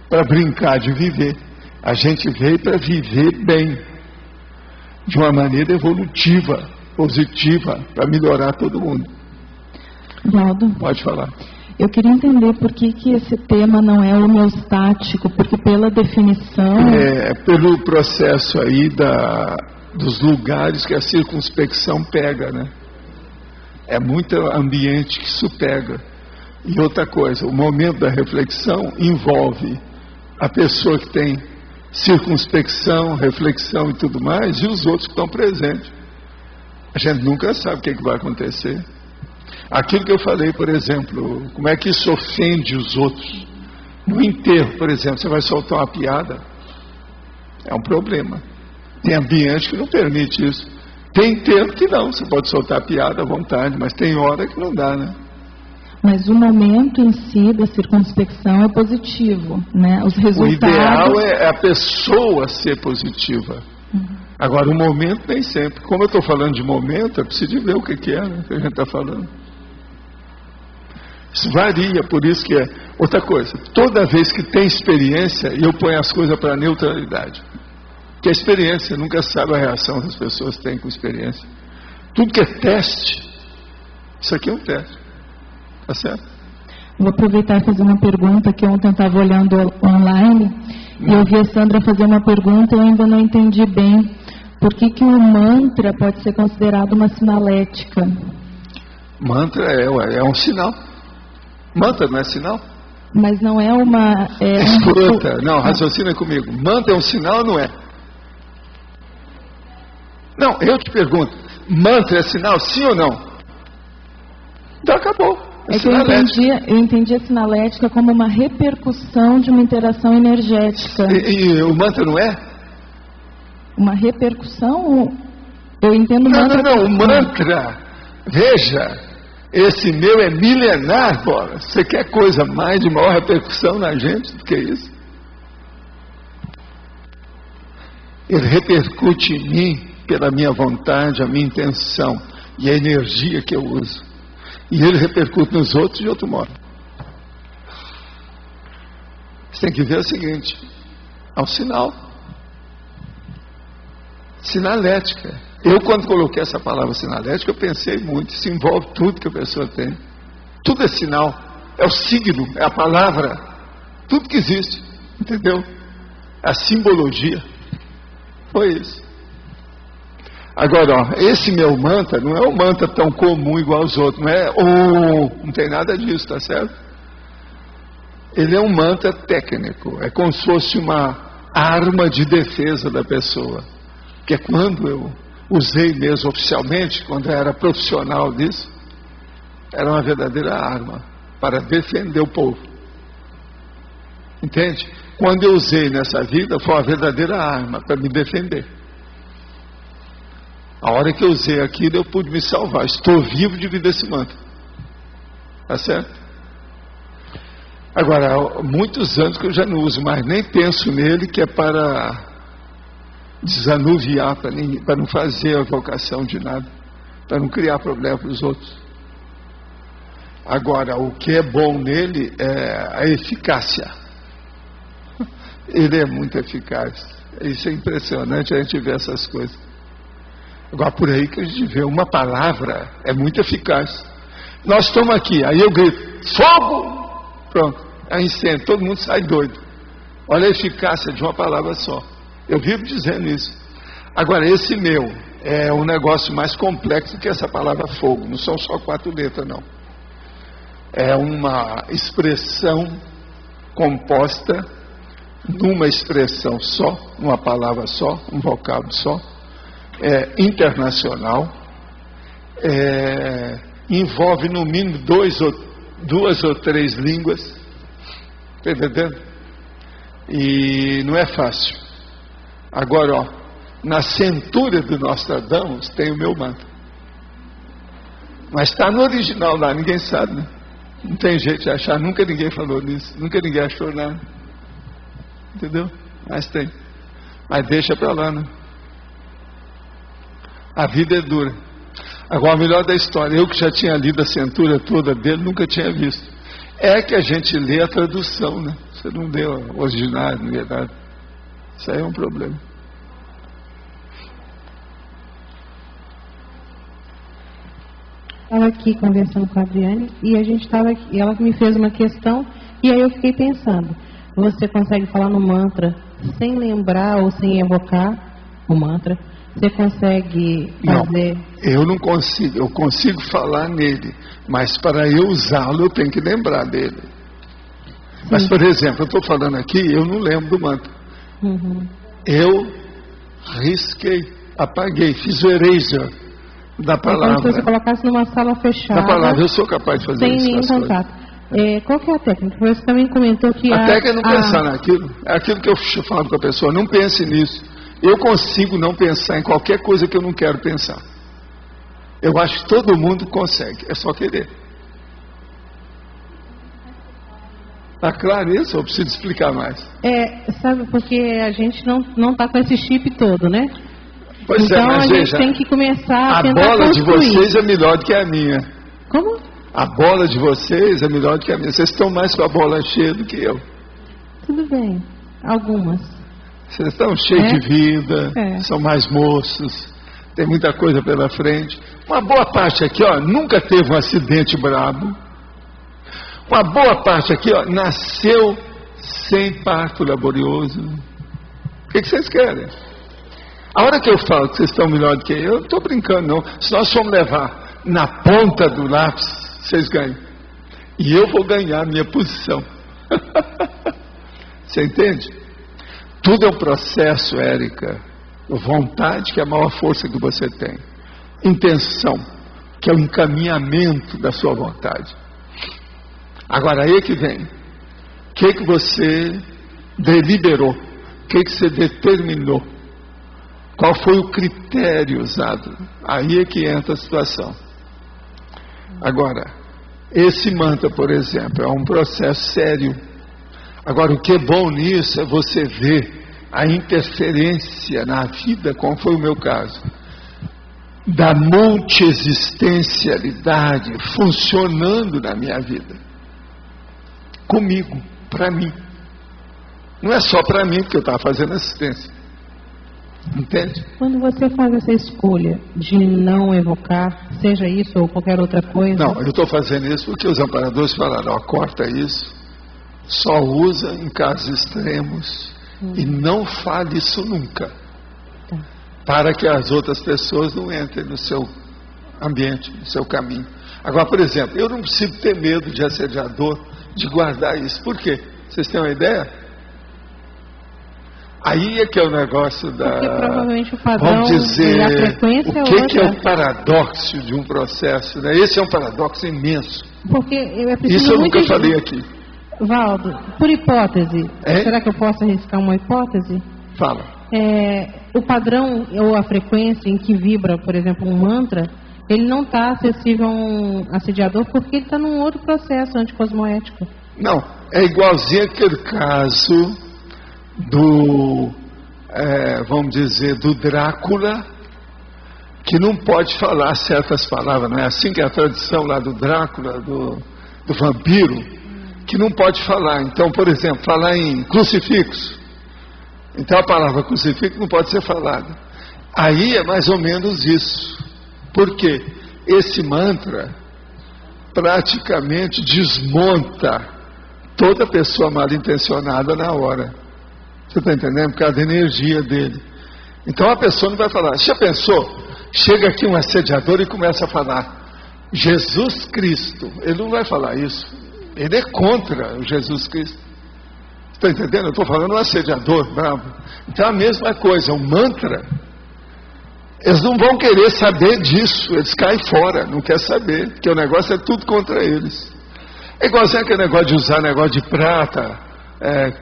para brincar de viver. A gente veio para viver bem, de uma maneira evolutiva, positiva, para melhorar todo mundo. Valdo, pode falar. Eu queria entender por que esse tema não é homeostático, porque pela definição... pelo processo aí dos lugares que a circunspecção pega, né? É muito ambiente que isso pega. E outra coisa, o momento da reflexão envolve a pessoa que tem circunspecção, reflexão e tudo mais, e os outros que estão presentes. A gente nunca sabe o que vai acontecer. Aquilo que eu falei, por exemplo, como é que isso ofende os outros? No enterro, por exemplo, você vai soltar uma piada, é um problema. Tem ambiente que não permite isso. Tem enterro que não, você pode soltar piada à vontade, mas tem hora que não dá, né? Mas o momento em si da circunspecção é positivo, né? Os resultados... O ideal é a pessoa ser positiva. Agora, o momento nem sempre. Como eu estou falando de momento, eu preciso de ver o que é, né, que a gente está falando. Isso varia, por isso que é. Outra coisa, toda vez que tem experiência, eu ponho as coisas para neutralidade. Porque a experiência, nunca sabe a reação que as pessoas têm com experiência. Tudo que é teste, isso aqui é um teste. Tá certo? Vou aproveitar e fazer uma pergunta que ontem eu estava olhando online e eu vi a Sandra fazer uma pergunta e eu ainda não entendi bem. Por que o mantra pode ser considerado uma sinalética? Mantra é um sinal. Mantra não é sinal? Mas não é uma... Escuta, não, raciocina comigo. Mantra é um sinal ou não é? Não, eu te pergunto. Mantra é sinal, sim ou não? Então acabou. É que eu entendi a sinalética como uma repercussão de uma interação energética. E o mantra não é? Uma repercussão? Eu entendo o mantra. Não, o mantra. Veja, esse meu é milenar, bora. Você quer coisa mais de maior repercussão na gente do que isso? Ele repercute em mim pela minha vontade, a minha intenção e a energia que eu uso. E ele repercute nos outros de outro modo. Você tem que ver o seguinte: é um sinal. Sinalética. Eu, quando coloquei essa palavra sinalética, eu pensei muito. Isso envolve tudo que a pessoa tem. Tudo é sinal. É o signo, é a palavra. Tudo que existe. Entendeu? A simbologia. Foi isso. Agora, ó, esse meu mantra não é um mantra tão comum igual aos outros. Não é não tem nada disso, tá certo? Ele é um mantra técnico. É como se fosse uma arma de defesa da pessoa. Porque quando eu usei mesmo oficialmente, quando eu era profissional disso, era uma verdadeira arma para defender o povo. Entende? Quando eu usei nessa vida, foi uma verdadeira arma para me defender. A hora que eu usei aquilo, eu pude me salvar. Estou vivo devido a esse mantra. Tá certo? Agora, há muitos anos que eu já não uso mais, nem penso nele, que é para desanuviar, para não fazer a vocação de nada, para não criar problema para os outros. Agora, o que é bom nele é a eficácia. Ele é muito eficaz. Isso é impressionante a gente ver essas coisas. Agora, por aí que a gente vê, uma palavra é muito eficaz. Nós estamos aqui, aí eu grito, fogo! Pronto, é incêndio, todo mundo sai doido. Olha a eficácia de uma palavra só. Eu vivo dizendo isso. Agora, esse meu é um negócio mais complexo que essa palavra fogo. Não são só 4 letras, não. É uma expressão composta numa expressão só, numa palavra só, um vocábulo só. É internacional, envolve no mínimo 2 ou 3 línguas, está entendendo? E não é fácil. Agora, ó, na cintura do Nostradamus tem o meu mantra, mas está no original lá, ninguém sabe, né? Não tem jeito de achar, nunca ninguém falou nisso, nunca ninguém achou nada, entendeu? Mas tem, mas deixa para lá, né? A vida é dura. Agora, o melhor da história, eu que já tinha lido a cintura toda dele, nunca tinha visto. É que a gente lê a tradução, né? Você não lê o original, na verdade. Isso aí é um problema. Estava aqui conversando com a Adriane e a gente estava aqui, e ela me fez uma questão e aí eu fiquei pensando, você consegue falar no mantra sem lembrar ou sem evocar o mantra? Você consegue fazer... Não, eu não consigo. Eu consigo falar nele, mas para eu usá-lo eu tenho que lembrar dele. Sim. Mas, por exemplo, eu estou falando aqui, eu não lembro do mantra. Uhum. Eu risquei, apaguei, fiz o eraser da palavra. Então, se você colocasse numa sala fechada... Da palavra, eu sou capaz de fazer sem isso. Sem nenhum contato. Qual que é a técnica? Você também comentou que... A técnica é não pensar naquilo. É aquilo que eu falo com a pessoa, não pense nisso. Eu consigo não pensar em qualquer coisa que eu não quero pensar. Eu acho que todo mundo consegue, é só querer. Está claro isso? Eu preciso explicar mais. Sabe, porque a gente não está com esse chip todo, né? Pois então mas a gente veja, tem que começar a tentar bola construir. de vocês é melhor do que a minha. Como? A bola de vocês é melhor do que a minha. Vocês estão mais com a bola cheia do que eu. Tudo bem, algumas. Vocês estão cheios de vida, são mais moços, tem muita coisa pela frente. Uma boa parte aqui, ó, nunca teve um acidente brabo. Uma boa parte aqui, ó, nasceu sem parto laborioso. O que vocês querem? A hora que eu falo que vocês estão melhor do que eu não estou brincando, não. Se nós formos levar na ponta do lápis, vocês ganham. E eu vou ganhar a minha posição. Você entende? Tudo é um processo, Érica. Vontade, que é a maior força que você tem. Intenção, que é o encaminhamento da sua vontade. Agora, aí que vem. O que você deliberou? O que você determinou? Qual foi o critério usado? Aí é que entra a situação. Agora, esse mantra, por exemplo, é um processo sério. Agora, o que é bom nisso é você ver a interferência na vida, como foi o meu caso, da multiexistencialidade funcionando na minha vida. Comigo, para mim. Não é só para mim que eu estava fazendo assistência. Entende? Quando você faz essa escolha de não evocar, seja isso ou qualquer outra coisa... Não, eu estou fazendo isso porque os amparadores falaram, ó, corta isso, só usa em casos extremos e não fale isso nunca. Tá. Para que as outras pessoas não entrem no seu ambiente, no seu caminho. Agora, por exemplo, eu não preciso ter medo de assediador, de guardar isso. Por quê? Vocês têm uma ideia? Aí é que é o negócio da... Porque provavelmente o padrão vamos dizer, e a frequência o que é o paradoxo de um processo, né? Esse é um paradoxo imenso. Porque é preciso isso eu nunca muito... falei aqui. Valdo, por hipótese, será que eu posso arriscar uma hipótese? Fala. O padrão ou a frequência em que vibra, por exemplo, um mantra, ele não está acessível a um assediador porque ele está num outro processo anticosmoético. Não, é igualzinho aquele caso do, vamos dizer, do Drácula, que não pode falar certas palavras, não é assim que é a tradição lá do Drácula, do vampiro, que não pode falar. Então, por exemplo, falar em crucifixo. Então a palavra crucifixo não pode ser falada. Aí é mais ou menos isso. Por quê? Esse mantra praticamente desmonta toda pessoa mal intencionada na hora. Você está entendendo? Por causa da energia dele. Então a pessoa não vai falar. Já pensou? Chega aqui um assediador e começa a falar Jesus Cristo. Ele não vai falar isso. Ele é contra o Jesus Cristo. Está entendendo? Eu estou falando um assediador bravo. Então a mesma coisa, um mantra. Eles não vão querer saber disso. Eles caem fora, não querem saber. Porque o negócio é tudo contra eles. É igualzinho aquele negócio de usar negócio de prata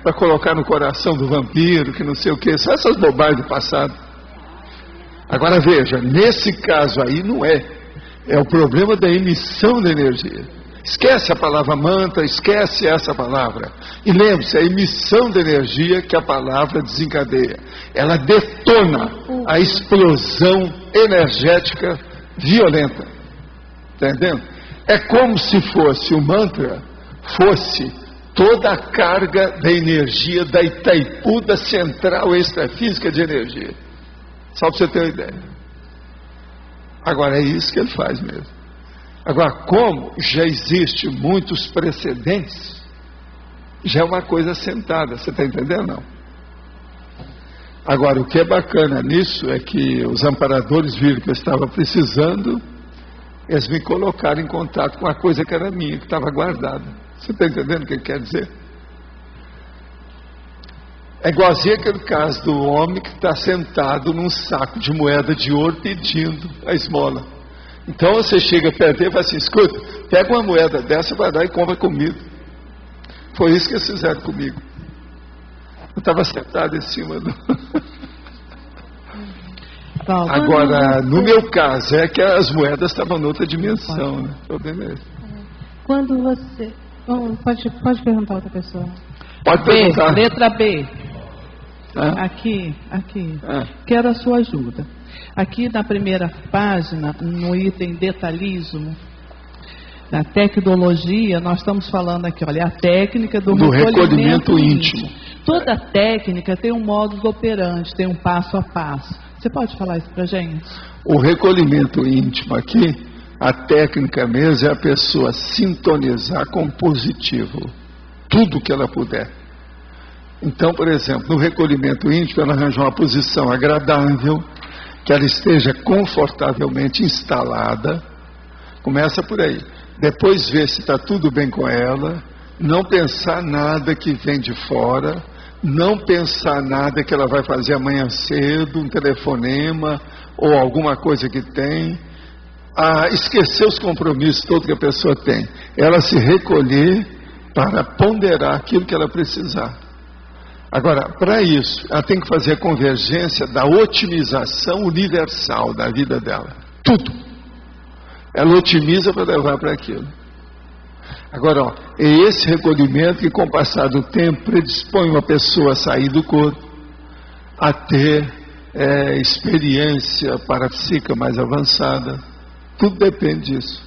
para colocar no coração do vampiro, que não sei o que. São essas bobagens do passado. Agora veja, nesse caso aí não é. É o problema da emissão da energia. Esquece a palavra mantra, esquece essa palavra. E lembre-se, a emissão de energia que a palavra desencadeia. Ela detona a explosão energética violenta. Entendendo? É como se fosse o mantra, fosse toda a carga da energia da Itaipu, da central extrafísica de energia. Só para você ter uma ideia. Agora é isso que ele faz mesmo. Agora, como já existe muitos precedentes, já é uma coisa assentada, você está entendendo? Não. Agora, o que é bacana nisso é que os amparadores viram que eu estava precisando, eles me colocaram em contato com uma coisa que era minha, que estava guardada. Você está entendendo o que ele quer dizer? É igualzinho aquele caso do homem que está sentado num saco de moeda de ouro pedindo a esmola. Então você chega perto dele e fala assim, escuta, pega uma moeda dessa, vai lá e compra comigo. Foi isso que eles fizeram comigo. Eu estava sentado em cima do... Agora, no meu caso, é que as moedas estavam noutra dimensão, né? O problema é esse. Quando você... Pode perguntar a outra pessoa. Pode perguntar. Letra B. Aqui. Quero a sua ajuda. Aqui na primeira página, no item detalhismo, na tecnologia, nós estamos falando aqui, olha, a técnica do recolhimento íntimo. Toda técnica tem um modus operandi, tem um passo a passo. Você pode falar isso pra gente? O recolhimento íntimo aqui, a técnica mesmo é a pessoa sintonizar com o positivo, tudo que ela puder. Então, por exemplo, no recolhimento íntimo, ela arranja uma posição agradável, que ela esteja confortavelmente instalada. Começa por aí. Depois ver se está tudo bem com ela, não pensar nada que vem de fora, não pensar nada que ela vai fazer amanhã cedo, um telefonema ou alguma coisa que tem, esquecer os compromissos todos que a pessoa tem, ela se recolher para ponderar aquilo que ela precisar. Agora, para isso, ela tem que fazer a convergência da otimização universal da vida dela, tudo. Ela otimiza para levar para aquilo. Agora, ó, é esse recolhimento que, com o passar do tempo, predispõe uma pessoa a sair do corpo, a ter experiência parapsíquica mais avançada. Tudo depende disso.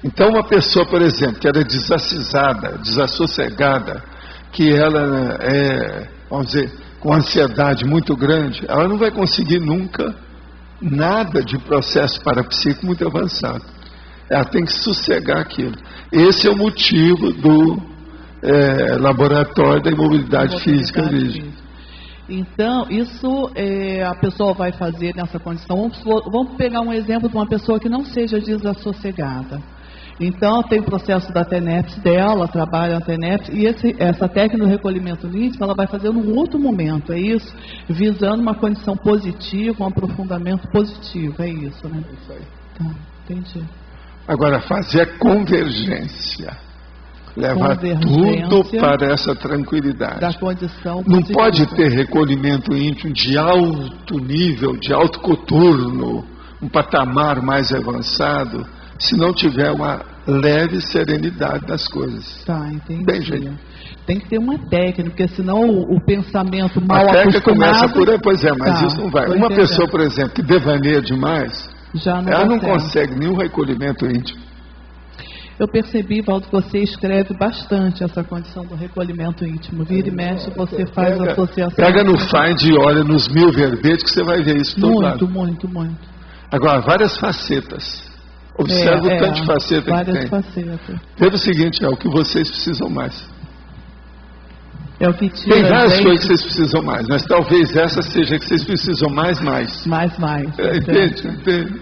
Então, uma pessoa, por exemplo, que era desassisada, desassossegada, que ela vamos dizer, com ansiedade muito grande, ela não vai conseguir nunca nada de processo parapsíquico muito avançado. Ela tem que sossegar aquilo. Esse é o motivo do laboratório da imobilidade física rígida. Então, isso a pessoa vai fazer nessa condição. Vamos pegar um exemplo de uma pessoa que não seja desassossegada. Então, tem o processo da TENEPS dela, trabalha a TENEPS, e essa técnica do recolhimento íntimo, ela vai fazer num outro momento, é isso? Visando uma condição positiva, um aprofundamento positivo, é isso, né? Isso aí. Tá, entendi. Agora, fazer a convergência. Levar tudo para essa tranquilidade. Da condição não positiva. pode ter recolhimento íntimo de alto nível, de alto coturno, um patamar mais avançado, se não tiver uma leve serenidade das coisas. Tá, entendi. Bem, gente. Tem que ter uma técnica, porque senão o pensamento mal acostumado... A técnica acostumado... começa por aí, pois é, mas tá, isso não vai. Uma pessoa, por exemplo, que devaneia demais, ela não consegue nenhum recolhimento íntimo. Eu percebi, Valdo, que você escreve bastante essa condição do recolhimento íntimo. Vira e mexe, você faz associação. Pega no Find e olha nos 1000 verbetes que você vai ver isso todo lado. Muito. Agora, várias facetas. Observa o tanto de faceta que tem. Várias facetas. Pelo seguinte, é o que vocês precisam mais. É o que tira tem várias coisas que vocês precisam mais, mas talvez essa seja que vocês precisam mais. Entende?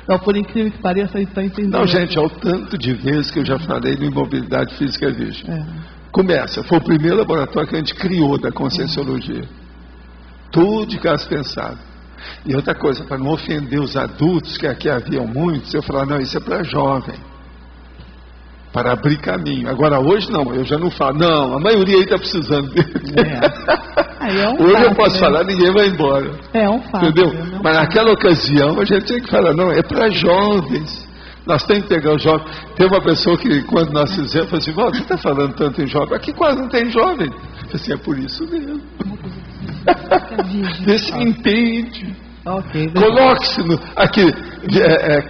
Não, por incrível que pareça, a gente está entendendo. Não, gente, é o tanto de vezes que eu já falei no Imobilidade Física Rígida. Começa, foi o primeiro laboratório que a gente criou da Conscienciologia. Tudo de caso pensado. E outra coisa, para não ofender os adultos, que aqui haviam muitos, eu falava, não, isso é para jovem. Para abrir caminho. Agora, hoje não, eu já não falo. Não, a maioria aí está precisando dele. Hoje fato, eu posso falar, ninguém vai embora. É um fato. Entendeu? Mas naquela ocasião, a gente tinha que falar, não, é para jovens. Nós temos que pegar os jovens. Tem uma pessoa que, quando nós fizemos, falou assim, você está falando tanto em jovem? Aqui quase não tem jovem. Eu falei assim, é por isso mesmo. Vê se me entende. Okay, coloque-se aqui,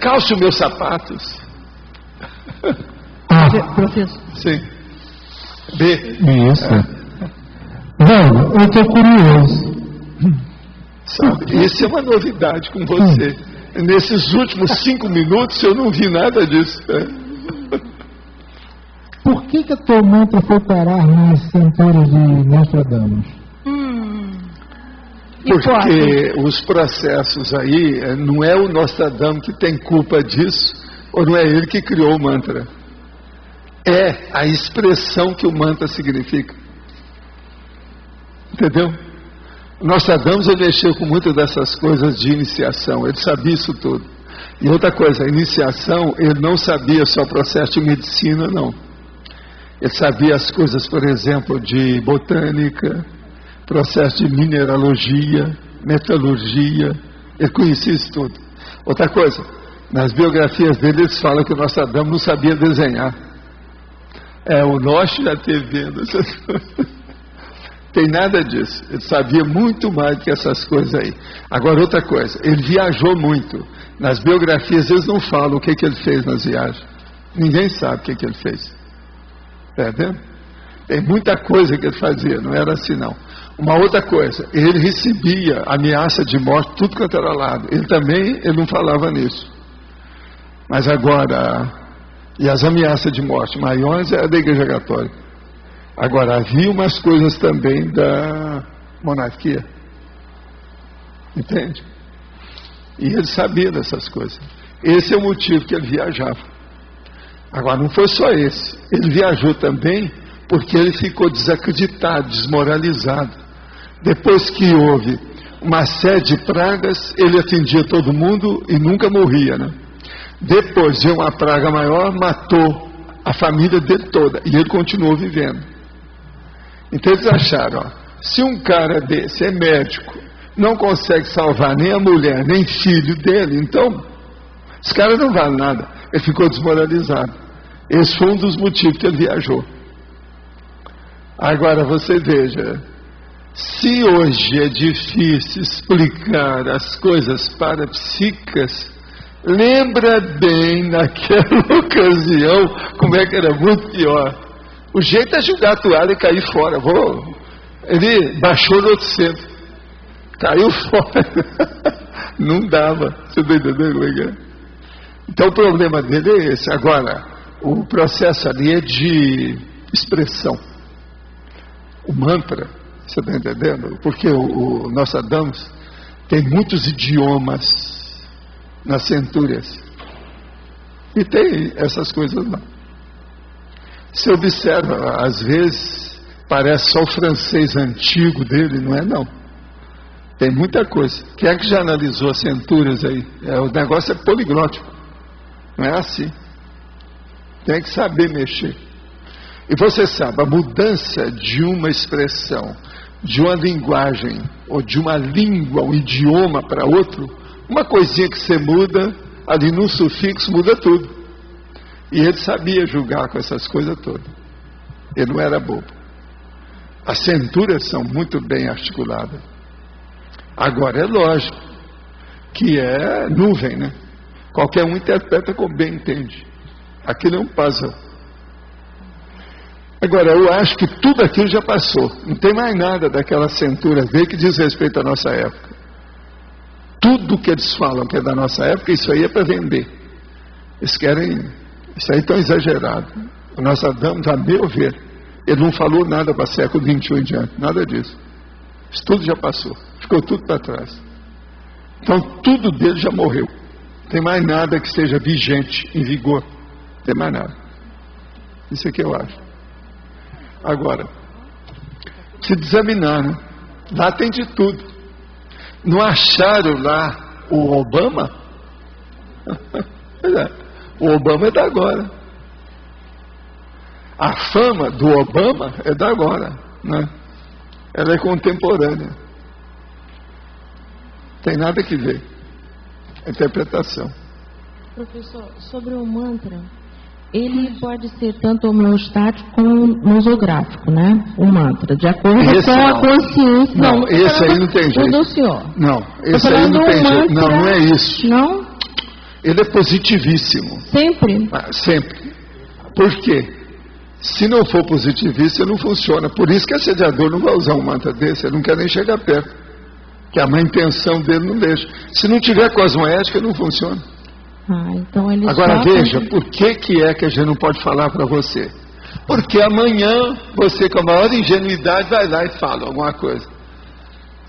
calce os meus sapatos. Professor. Sim. B. Isso. Não, eu estou curioso. Sabe, isso é uma novidade com você. Nesses últimos 5 minutos eu não vi nada disso. Por que a tua mantra foi parar nas centúrias de Nostradamus? Porque os processos aí, não é o Nostradamus que tem culpa disso, ou não é ele que criou o mantra. É a expressão que o mantra significa. Entendeu? Nostradamus ele mexeu com muitas dessas coisas de iniciação, ele sabia isso tudo. E outra coisa, a iniciação, ele não sabia só o processo de medicina, não. Ele sabia as coisas, por exemplo, de botânica, processo de mineralogia, metalurgia, ele conhecia isso tudo. Outra coisa, nas biografias dele eles falam que o Nostradamus não sabia desenhar. O Nosso já teve vendo essas coisas. Tem nada disso. Ele sabia muito mais do que essas coisas aí. Agora, outra coisa, ele viajou muito. Nas biografias, eles não falam o que ele fez nas viagens. Ninguém sabe o que ele fez. Está vendo? Tem muita coisa que ele fazia, não era assim não. Uma outra coisa, ele recebia ameaça de morte, tudo quanto era lado. Ele não falava nisso. Mas agora, e as ameaças de morte maiores era da Igreja Católica. Agora, havia umas coisas também da monarquia. Entende? E ele sabia dessas coisas. Esse é o motivo que ele viajava. Agora, não foi só esse. Ele viajou também porque ele ficou desacreditado, desmoralizado. Depois que houve uma série de pragas, ele atendia todo mundo e nunca morria, né? Depois de uma praga maior, matou a família dele toda. E ele continuou vivendo. Então eles acharam, ó, se um cara desse é médico, não consegue salvar nem a mulher, nem filho dele, então, esse cara não vale nada. Ele ficou desmoralizado. Esse foi um dos motivos que ele viajou. Agora você veja, se hoje é difícil explicar as coisas parapsíquicas, lembra bem naquela ocasião como é que era muito pior. O jeito é jogar a toalha e cair fora. Ele baixou no outro centro, caiu fora. Não dava. Você está entendendo como é que é? Então o problema dele é esse. Agora, o processo ali é de expressão. O mantra, você está entendendo? Porque o Nostradamus tem muitos idiomas nas centúrias. E tem essas coisas lá. Você observa, às vezes, parece só o francês antigo dele, não é não. Tem muita coisa. Quem é que já analisou as centúrias aí? O negócio é poliglótico. Não é assim. Tem que saber mexer. E você sabe, a mudança de uma expressão, de uma linguagem, ou de uma língua, um idioma para outro, uma coisinha que você muda, ali no sufixo muda tudo. E ele sabia julgar com essas coisas todas. Ele não era bobo. As centúrias são muito bem articuladas. Agora é lógico que é nuvem, né? Qualquer um interpreta como bem entende. Aquilo é um puzzle. Agora, eu acho que tudo aquilo já passou. Não tem mais nada daquelas centúrias dele que diz respeito à nossa época. Tudo que eles falam que é da nossa época, isso aí é para vender. Eles querem... Isso aí é tão exagerado. O Nostradamus, a meu ver, ele não falou nada para o século XXI em diante. Nada disso. Isso tudo já passou. Ficou tudo para trás. Então, tudo dele já morreu. Não tem mais nada que esteja vigente, em vigor. Não tem mais nada. Isso é que eu acho. Agora, se examinar, né? Lá tem de tudo. Não acharam lá o Obama? O Obama é da agora. A fama do Obama é da agora, né? Ela é contemporânea. Tem nada que ver. É interpretação. Professor, sobre o mantra, ele pode ser tanto homeostático como nosográfico, né? O mantra, de acordo com a consciência. Não, esse aí não tem jeito. Do senhor. Não, esse aí não tem jeito. Não, não é isso. Não? Ele é positivíssimo. Sempre? Sempre. Por quê? Se não for positivista, ele não funciona. Por isso que assediador não vai usar um mantra desse, ele não quer nem chegar perto. Que a má intenção dele não deixa. Se não tiver cosmoética, não funciona. Então ele agora veja, por que é que a gente não pode falar para você? Porque amanhã, você com a maior ingenuidade vai lá e fala alguma coisa.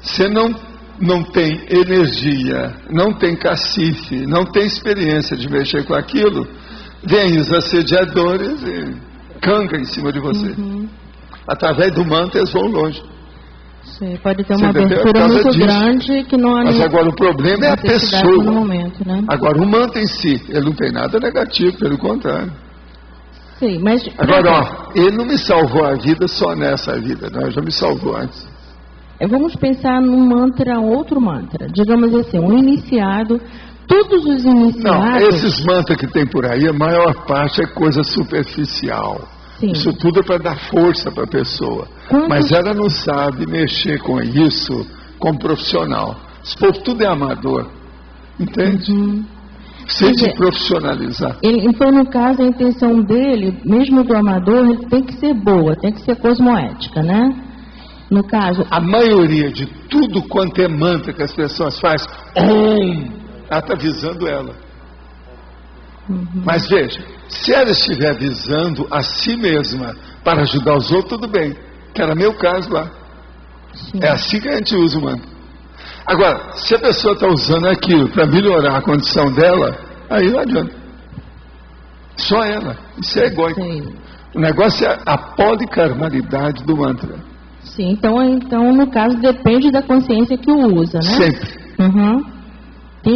Você não tem energia, não tem cacife, não tem experiência de mexer com aquilo, vem os assediadores e canga em cima de você. Através do mantra eles vão longe. Sim, pode ter uma abertura muito grande que não há. Mas agora o problema é a pessoa. No momento, né? Agora o mantra em si, ele não tem nada negativo, pelo contrário. Sim, mas agora, ó, ele não me salvou a vida só nessa vida, não, já me salvou antes. Vamos pensar num mantra, outro mantra, digamos assim, um iniciado, todos os iniciados... Não, esses mantras que tem por aí, a maior parte é coisa superficial. Sim. Isso tudo é para dar força para a pessoa. Mas ela não sabe mexer com isso como profissional. Esse povo tudo é amador. Entende? Sem se profissionalizar. Então, no caso, a intenção dele, mesmo do amador, ele tem que ser boa, tem que ser cosmoética, né? No caso... A maioria de tudo quanto é mantra que as pessoas fazem, ela está visando ela. Mas veja, se ela estiver visando a si mesma para ajudar os outros, tudo bem. Que era meu caso lá. Sim. É assim que a gente usa o mantra. Agora, se a pessoa está usando aquilo para melhorar a condição dela, aí não adianta. Só ela. Isso é egóico. Sim. O negócio é a policarmalidade do mantra. Sim, então no caso depende da consciência que o usa, né? Sempre.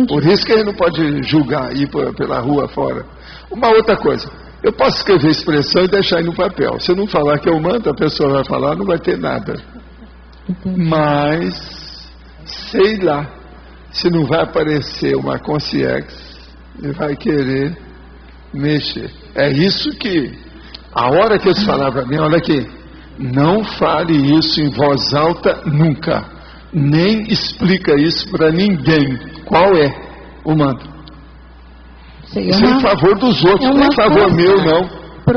Por isso que a gente não pode julgar ir pela rua fora. Uma outra coisa, eu posso escrever expressão e deixar aí no papel. Se eu não falar que é o mantra, a pessoa vai falar, não vai ter nada. Mas, sei lá, se não vai aparecer uma consciência e vai querer mexer. É isso que, a hora que eles falaram para mim, olha aqui, não fale isso em voz alta nunca. Nem explica isso para ninguém. Qual é o mantra? Isso é em favor dos outros, não é em favor meu, não.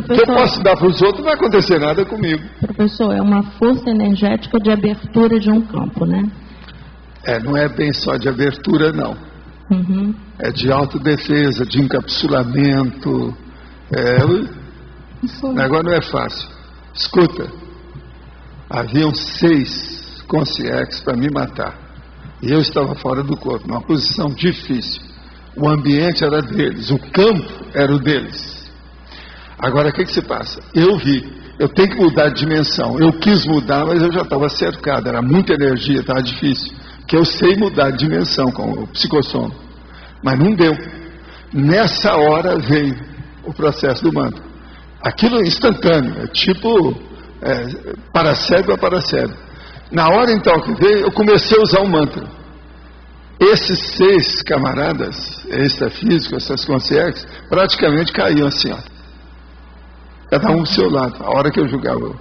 Que eu posso dar para os outros, não vai acontecer nada comigo. Professor, é uma força energética de abertura de um campo, né? Não é bem só de abertura, não. É de autodefesa, de encapsulamento. O negócio não é fácil. Escuta, haviam 6 consciências para me matar. E eu estava fora do corpo, numa posição difícil. O ambiente era deles, o campo era o deles. Agora, o que se passa? Eu vi, eu tenho que mudar de dimensão. Eu quis mudar, mas eu já estava cercado, era muita energia, estava difícil. Porque eu sei mudar de dimensão com o psicossono. Mas não deu. Nessa hora veio o processo do mantra. Aquilo é instantâneo, é tipo paracérebro a paracérebro. Na hora então que veio, eu comecei a usar o mantra. Esses 6 camaradas, extrafísicos, essas consciências, praticamente caíam assim, ó. Cada um do seu lado, a hora que eu julgava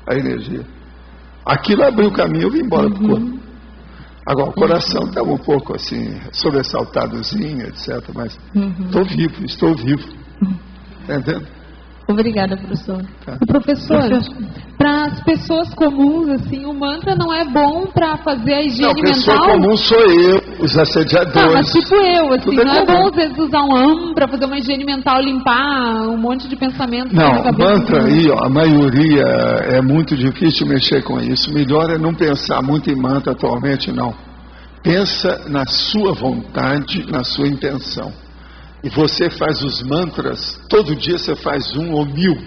a energia. Aquilo abriu o caminho, eu vim embora do corpo. Agora, o coração estava um pouco assim, sobressaltadozinho, etc. Mas estou vivo. Está entendendo? Obrigada, professor. Tá. Professor, para as pessoas comuns, assim, o mantra não é bom para fazer a higiene mental? Não, pessoa comum sou eu, os assediadores. Não, mas tipo eu, assim, não é bom às vezes usar um para fazer uma higiene mental, limpar um monte de pensamentos. Não, mantra aí, ó, a maioria é muito difícil mexer com isso. Melhor é não pensar muito em mantra atualmente, não. Pensa na sua vontade, na sua intenção. E você faz os mantras, todo dia você faz 1 ou 1000,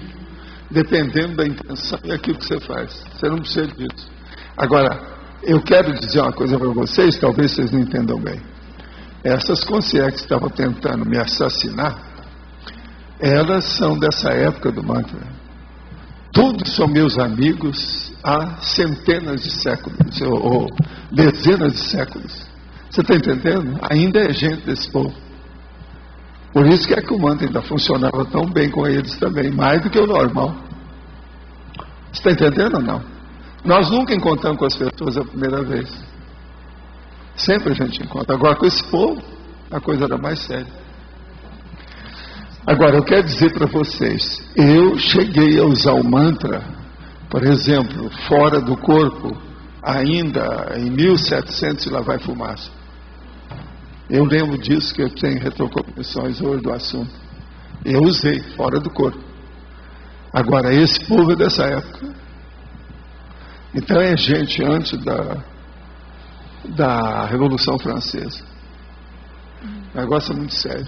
dependendo da intenção e aquilo que você faz. Você não precisa disso. Agora, eu quero dizer uma coisa para vocês, talvez vocês não entendam bem. Essas consciências que estavam tentando me assassinar, elas são dessa época do mantra. Todos são meus amigos há centenas de séculos, ou dezenas de séculos. Você está entendendo? Ainda é gente desse povo. Por isso que é que o mantra ainda funcionava tão bem com eles também, mais do que o normal. Você está entendendo ou não? Nós nunca encontramos com as pessoas a primeira vez. Sempre a gente encontra. Agora com esse povo, a coisa era mais séria. Agora, eu quero dizer para vocês, eu cheguei a usar o mantra, por exemplo, fora do corpo, ainda em 1700 e lá vai fumaça. Eu lembro disso, que eu tenho retrocognições hoje do assunto. Eu usei, fora do corpo. Agora, esse povo é dessa época. Então é gente antes da Revolução Francesa. O negócio é muito sério.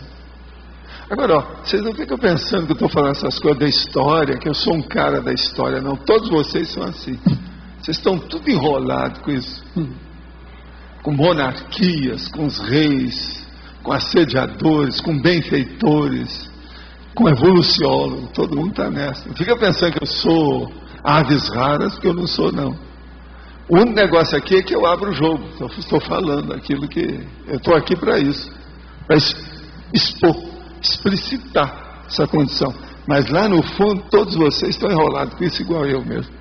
Agora, ó, vocês não ficam pensando que eu estou falando essas coisas da história, que eu sou um cara da história, não. Todos vocês são assim. Vocês estão tudo enrolados com isso. Com monarquias, com os reis, com assediadores, com benfeitores, com evoluciólogos, todo mundo está nessa. Não fica pensando que eu sou aves raras, porque eu não sou, não. O único negócio aqui é que eu abro o jogo. Eu estou falando aquilo que... Eu estou aqui para isso, para expor, explicitar essa condição. Mas lá no fundo, todos vocês estão enrolados com isso igual eu mesmo.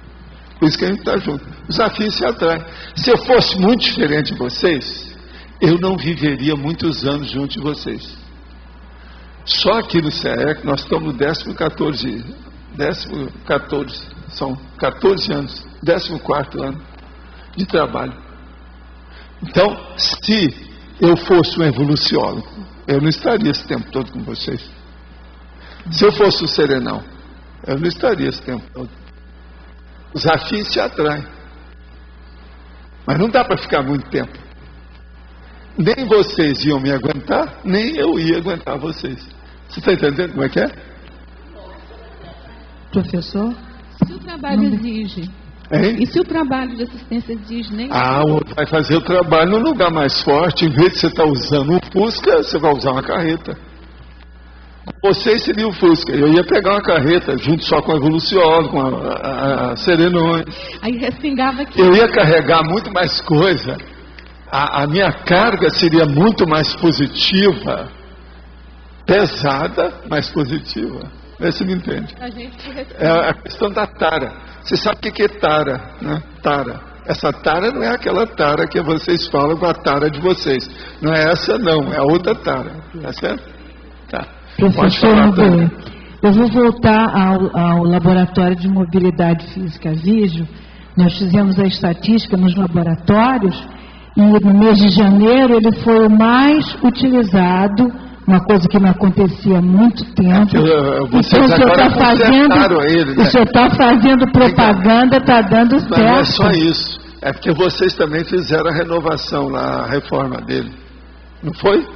Por isso que a gente está junto. O desafio se atrai. Se eu fosse muito diferente de vocês, eu não viveria muitos anos junto de vocês. Só aqui no CEEC nós estamos no 14, são 14 anos, 14º ano de trabalho. Então, se eu fosse um evoluciólogo, eu não estaria esse tempo todo com vocês. Se eu fosse o serenão, eu não estaria esse tempo todo. Os afins se atraem. Mas não dá para ficar muito tempo. Nem vocês iam me aguentar, nem eu ia aguentar vocês. Você está entendendo como é que é? Professor, se o trabalho exige, e se o trabalho de assistência exige nem... Vai fazer o trabalho num lugar mais forte. Em vez de você estar usando um Fusca, você vai usar uma carreta. Vocês seriam o Fusca. Eu ia pegar uma carreta junto só com a evolucióloga, com a Serenões. Aí respingava aqui. Eu ia carregar muito mais coisa. A minha carga seria muito mais positiva. Pesada, mas positiva. Vê se me entende. É a questão da tara. Você sabe o que é tara, né? Tara. Essa tara não é aquela tara que vocês falam com a tara de vocês. Não é essa não, é a outra tara. Tá certo? Tá. Professor, eu vou voltar ao laboratório de mobilidade física Vígio. Nós fizemos a estatística nos laboratórios e no mês de janeiro ele foi o mais utilizado, uma coisa que não acontecia há muito tempo. Então o senhor está fazendo propaganda, está dando certo. Mas não é só isso, é porque vocês também fizeram a renovação lá, a reforma dele. Não foi?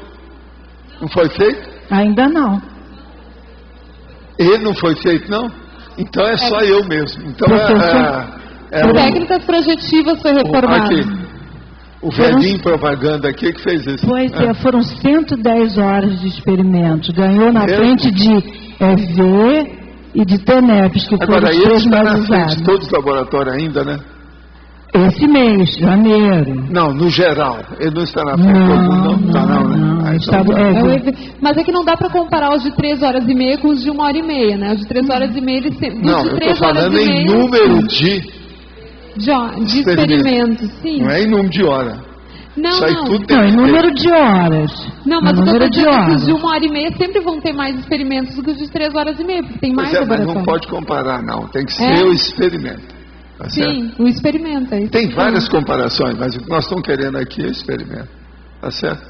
Não foi feito? Ainda não. Ele não foi feito, não? Então é só eu mesmo. Então técnicas projetivas foi reformado. Aqui. O velhinho propaganda aqui que fez isso. Pois foram 110 horas de experimentos. Ganhou na frente de EV e de TENEPS, que foram os três mais usados. Todos os laboratórios ainda, né? Esse mês, janeiro. Não, no geral. Ele não está na frente de todo mundo, não? Mas é que não dá para comparar os de 3 horas e meia com os de 1h30, né? Os de 3 horas e meia, eles não, eu estou falando em número de experimentos, sim. Não é em número de hora. Não, em número de horas. Não, mas o que eu estou dizendo é que os de 1h30 sempre vão ter mais experimentos do que os de 3 horas e meia, porque tem mais laboratório. Mas não pode comparar, não. Tem que ser o experimento. Tá sim, certo? O experimento. Tem várias comparações, mas o que nós estamos querendo aqui é o experimento. Tá certo?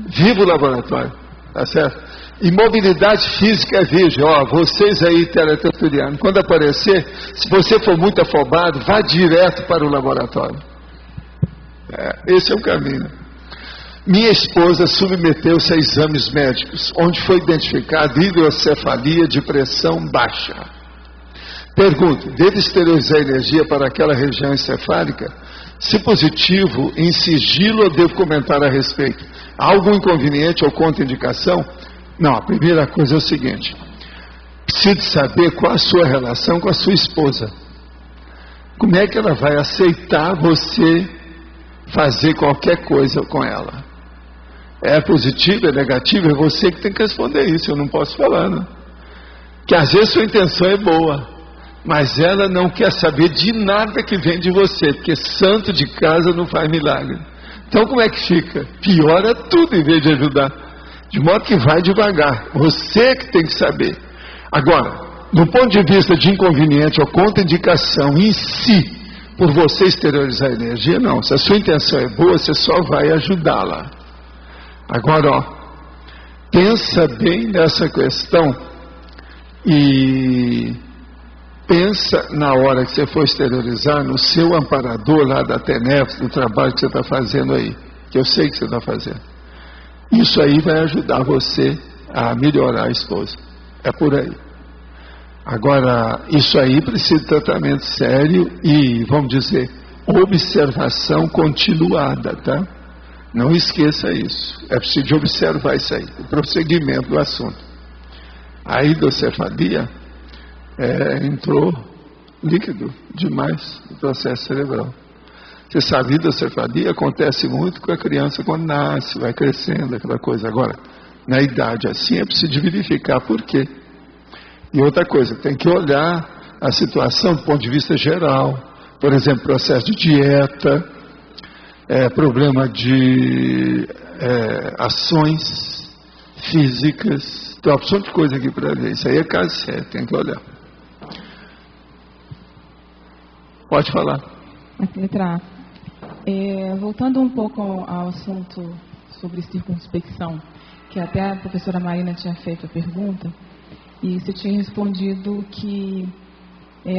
Viva o laboratório. Tá certo? E mobilidade física Vígio. Vocês aí, teletertulianos, quando aparecer, se você for muito afobado, vá direto para o laboratório. Esse é o caminho. Minha esposa submeteu-se a exames médicos, onde foi identificada hidrocefalia de pressão baixa. Pergunto, devo exteriorizar energia para aquela região encefálica? Se positivo, em sigilo, ou devo comentar a respeito? Há algum inconveniente ou contraindicação? Não, a primeira coisa é o seguinte: preciso saber qual a sua relação com a sua esposa. Como é que ela vai aceitar você fazer qualquer coisa com ela? É positivo, é negativo? É você que tem que responder isso, eu não posso falar, não. Que às vezes sua intenção é boa, mas ela não quer saber de nada que vem de você, porque santo de casa não faz milagre. Então como é que fica? Piora tudo em vez de ajudar. De modo que vai devagar. Você que tem que saber. Agora, do ponto de vista de inconveniente ou contraindicação em si, por você exteriorizar a energia, não. Se a sua intenção é boa, você só vai ajudá-la. Agora, pensa bem nessa questão e pensa na hora que você for exteriorizar no seu amparador lá da TENEPS, do trabalho que você está fazendo aí, que eu sei que você está fazendo. Isso aí vai ajudar você a melhorar a esposa. É por aí. Agora, isso aí precisa de tratamento sério e, vamos dizer, observação continuada, tá? Não esqueça isso. É preciso observar isso aí, o prosseguimento do assunto. A hidrocefalia entrou líquido demais no processo cerebral. Você sabe, a hidrocefalia acontece muito com a criança quando nasce, vai crescendo, aquela coisa. Agora, na idade assim, é preciso verificar por quê. E outra coisa, tem que olhar a situação do ponto de vista geral. Por exemplo, processo de dieta, problema de ações físicas. Tem uma opção de coisa aqui para ver. Isso aí é caso sério, tem que olhar. Pode falar. Letra A. Voltando um pouco ao assunto sobre circunspecção, que até a professora Marina tinha feito a pergunta, e você tinha respondido que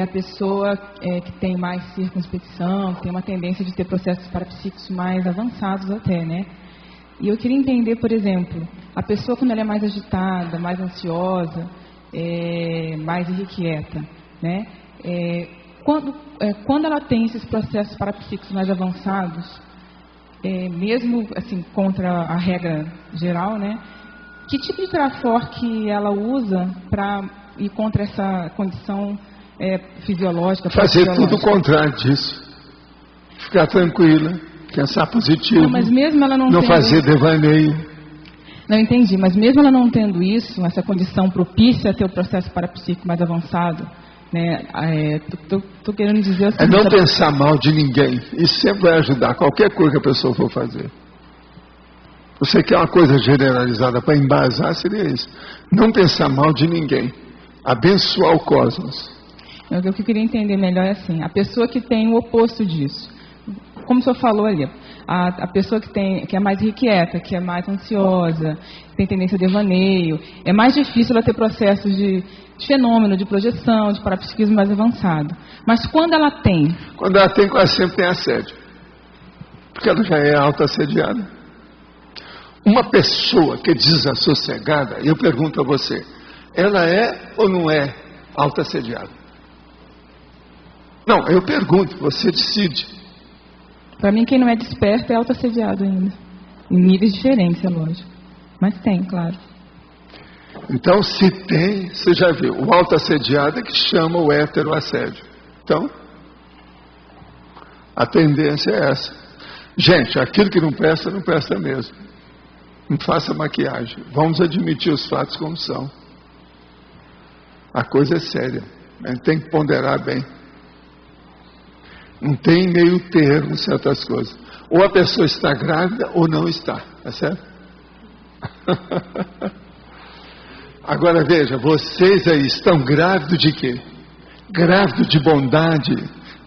a pessoa que tem mais circunspecção, tem uma tendência de ter processos parapsíquicos mais avançados até, né? E eu queria entender, por exemplo, a pessoa quando ela é mais agitada, mais ansiosa, mais irrequieta, né? Quando ela tem esses processos parapsíquicos mais avançados, mesmo assim contra a regra geral, né? Que tipo de trafor que ela usa para ir contra essa condição fisiológica? Fazer tudo o contrário disso. Ficar tranquila, pensar positivo. Não, mas mesmo ela não fazer devaneio. Não entendi, mas mesmo ela não tendo isso, essa condição propícia a ter o processo parapsíquico mais avançado, né? Tô querendo dizer assim, não pensar mal de ninguém. Isso sempre vai ajudar qualquer coisa que a pessoa for fazer. Você quer uma coisa generalizada para embasar, seria isso. Não pensar mal de ninguém. Abençoar o cosmos. O que eu queria entender melhor é assim, a pessoa que tem o oposto disso. Como o senhor falou ali, a pessoa que é mais irrequieta, que é mais ansiosa, tem tendência a devaneio, é mais difícil ela ter processos de fenômeno, de projeção, de parapsiquismo mais avançado. Mas quando ela tem... Quando ela tem, quase sempre tem assédio. Porque ela já é autoassediada. Uma pessoa que é desassossegada, eu pergunto a você, ela é ou não é autoassediada? Não, eu pergunto, você decide. Para mim, quem não é desperto é autoassediado ainda. Em níveis diferentes, é lógico. Mas tem, claro. Então, se tem, você já viu, o autoassediado é que chama o heteroassédio. Então, a tendência é essa. Gente, aquilo que não presta mesmo. Não faça maquiagem. Vamos admitir os fatos como são. A coisa é séria. A gente tem que ponderar bem. Não tem meio termo certas coisas. Ou a pessoa está grávida ou não está. Tá certo? Agora veja, vocês aí estão grávidos de quê? Grávidos de bondade,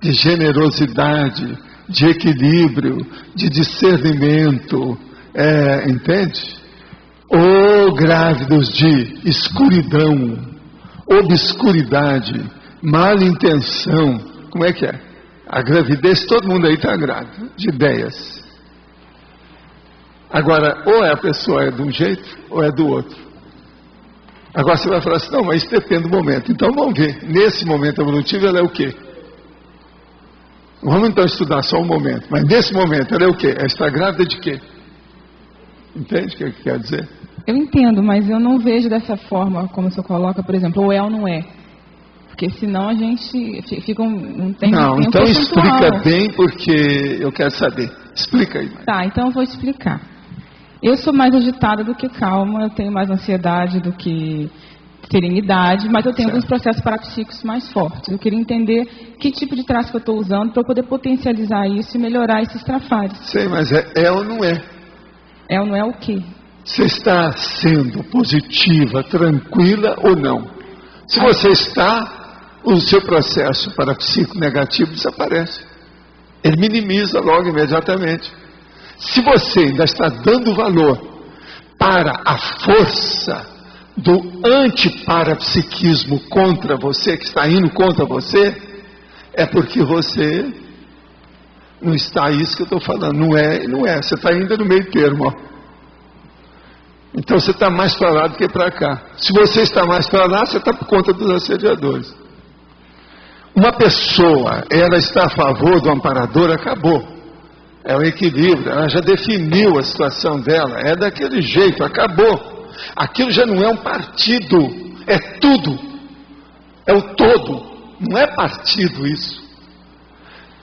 de generosidade, de equilíbrio, de discernimento, entende? Ou grávidos de escuridão, obscuridade, mal intenção. Como é que é? A gravidez, todo mundo aí está grávido, de ideias. Agora, ou a pessoa é de um jeito, ou é do outro. Agora você vai falar assim, não, mas isso depende do momento. Então vamos ver, nesse momento evolutivo ela é o quê? Vamos então estudar só um momento. Mas nesse momento ela é o quê? Ela está grávida de quê? Entende o que quer dizer? Eu entendo, mas eu não vejo dessa forma, como o senhor coloca, por exemplo, ou é ou não é. Porque senão a gente fica não tem Não, tem então explica bem, porque eu quero saber. Explica aí. Tá, então eu vou explicar. Eu sou mais agitada do que calma, eu tenho mais ansiedade do que serenidade, mas eu tenho alguns processos parapsíquicos mais fortes. Eu queria entender que tipo de traço que eu estou usando para eu poder potencializar isso e melhorar esses trafares. Sei, mas é ou não é? É ou não é o quê? Você está sendo positiva, tranquila ou não? Se você está, o seu processo parapsíquico negativo desaparece. Ele minimiza logo imediatamente. Se você ainda está dando valor para a força do antiparapsiquismo contra você, que está indo contra você, é porque você não está isso que eu estou falando. Não é, não é. Você está ainda no meio termo, ó. Então você está mais para lá do que para cá. Se você está mais para lá, você está por conta dos assediadores. Uma pessoa, ela está a favor do amparador, acabou. É o equilíbrio, ela já definiu a situação dela, é daquele jeito, acabou. Aquilo já não é um partido, é tudo, é o todo, não é partido isso.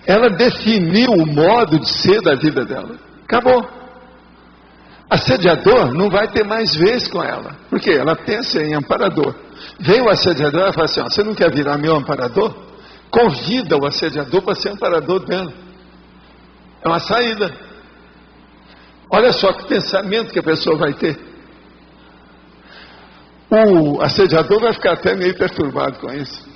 Ela definiu o modo de ser da vida dela, acabou. Assediador não vai ter mais vez com ela, porque ela pensa em amparador. Vem o assediador e fala assim, ó, você não quer virar meu amparador? Convida o assediador para ser amparador dela. É uma saída. Olha só que pensamento que a pessoa vai ter. O assediador vai ficar até meio perturbado com isso.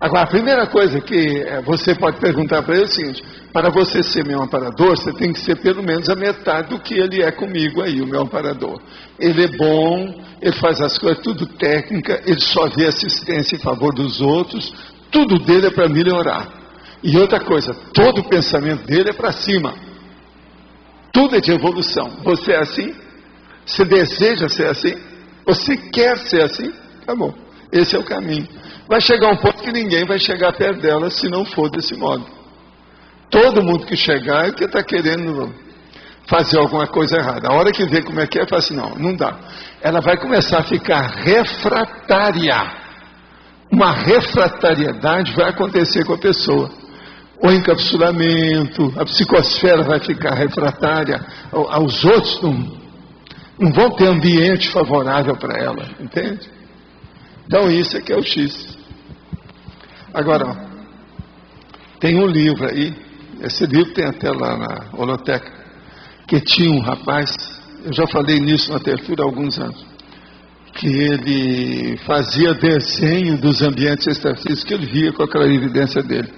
Agora, a primeira coisa que você pode perguntar para ele é o seguinte: para você ser meu amparador, você tem que ser pelo menos a metade do que ele é comigo aí, o meu amparador. Ele é bom, ele faz as coisas tudo técnica, ele só vê assistência em favor dos outros, tudo dele é para melhorar. E outra coisa, todo o pensamento dele é para cima. Tudo é de evolução. Você é assim? Você deseja ser assim? Você quer ser assim? Tá bom. Esse é o caminho. Vai chegar um ponto que ninguém vai chegar perto dela se não for desse modo. Todo mundo que chegar é que está querendo fazer alguma coisa errada. A hora que vê como é que é, fala assim, não dá. Ela vai começar a ficar refratária. Uma refratariedade vai acontecer com a pessoa. O encapsulamento, a psicosfera vai ficar refratária. Os outros não vão ter ambiente favorável para ela, entende? Então isso é que é o X. Agora, ó, tem um livro aí, esse livro tem até lá na holoteca, que tinha um rapaz, eu já falei nisso na tertúlia há alguns anos, que ele fazia desenho dos ambientes extrafísicos que ele via com a clarividência dele.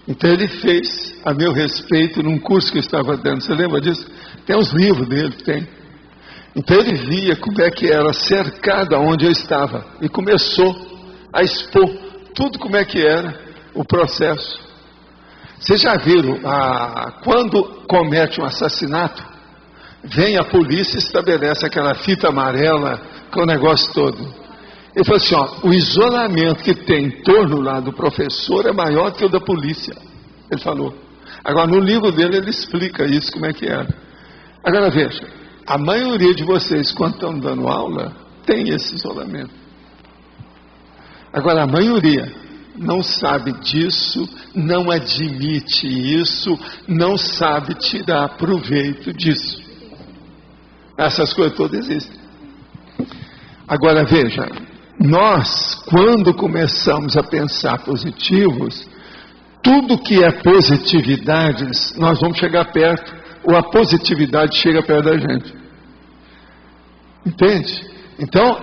Então ele fez, a meu respeito, num curso que eu estava dando, você lembra disso? Tem uns livros dele, tem. Então ele via como é que era cercada onde eu estava e começou a expor tudo como é que era o processo. Vocês já viram, quando comete um assassinato, vem a polícia e estabelece aquela fita amarela com o negócio todo. Ele falou assim, ó, o isolamento que tem em torno lá do professor é maior que o da polícia. Ele falou. Agora no livro dele ele explica isso, como é que era. Agora veja, a maioria de vocês, quando estão dando aula, tem esse isolamento. Agora, a maioria não sabe disso, não admite isso, não sabe tirar proveito disso. Essas coisas todas existem. Agora, veja, nós, quando começamos a pensar positivos, tudo que é positividade, nós vamos chegar perto, ou a positividade chega perto da gente. Entende? Então,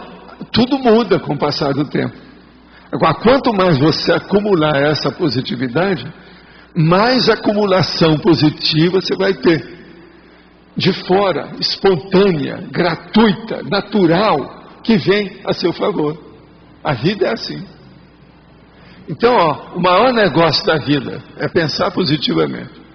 tudo muda com o passar do tempo. Agora, quanto mais você acumular essa positividade, mais acumulação positiva você vai ter. De fora, espontânea, gratuita, natural, que vem a seu favor. A vida é assim. Então, ó, o maior negócio da vida é pensar positivamente.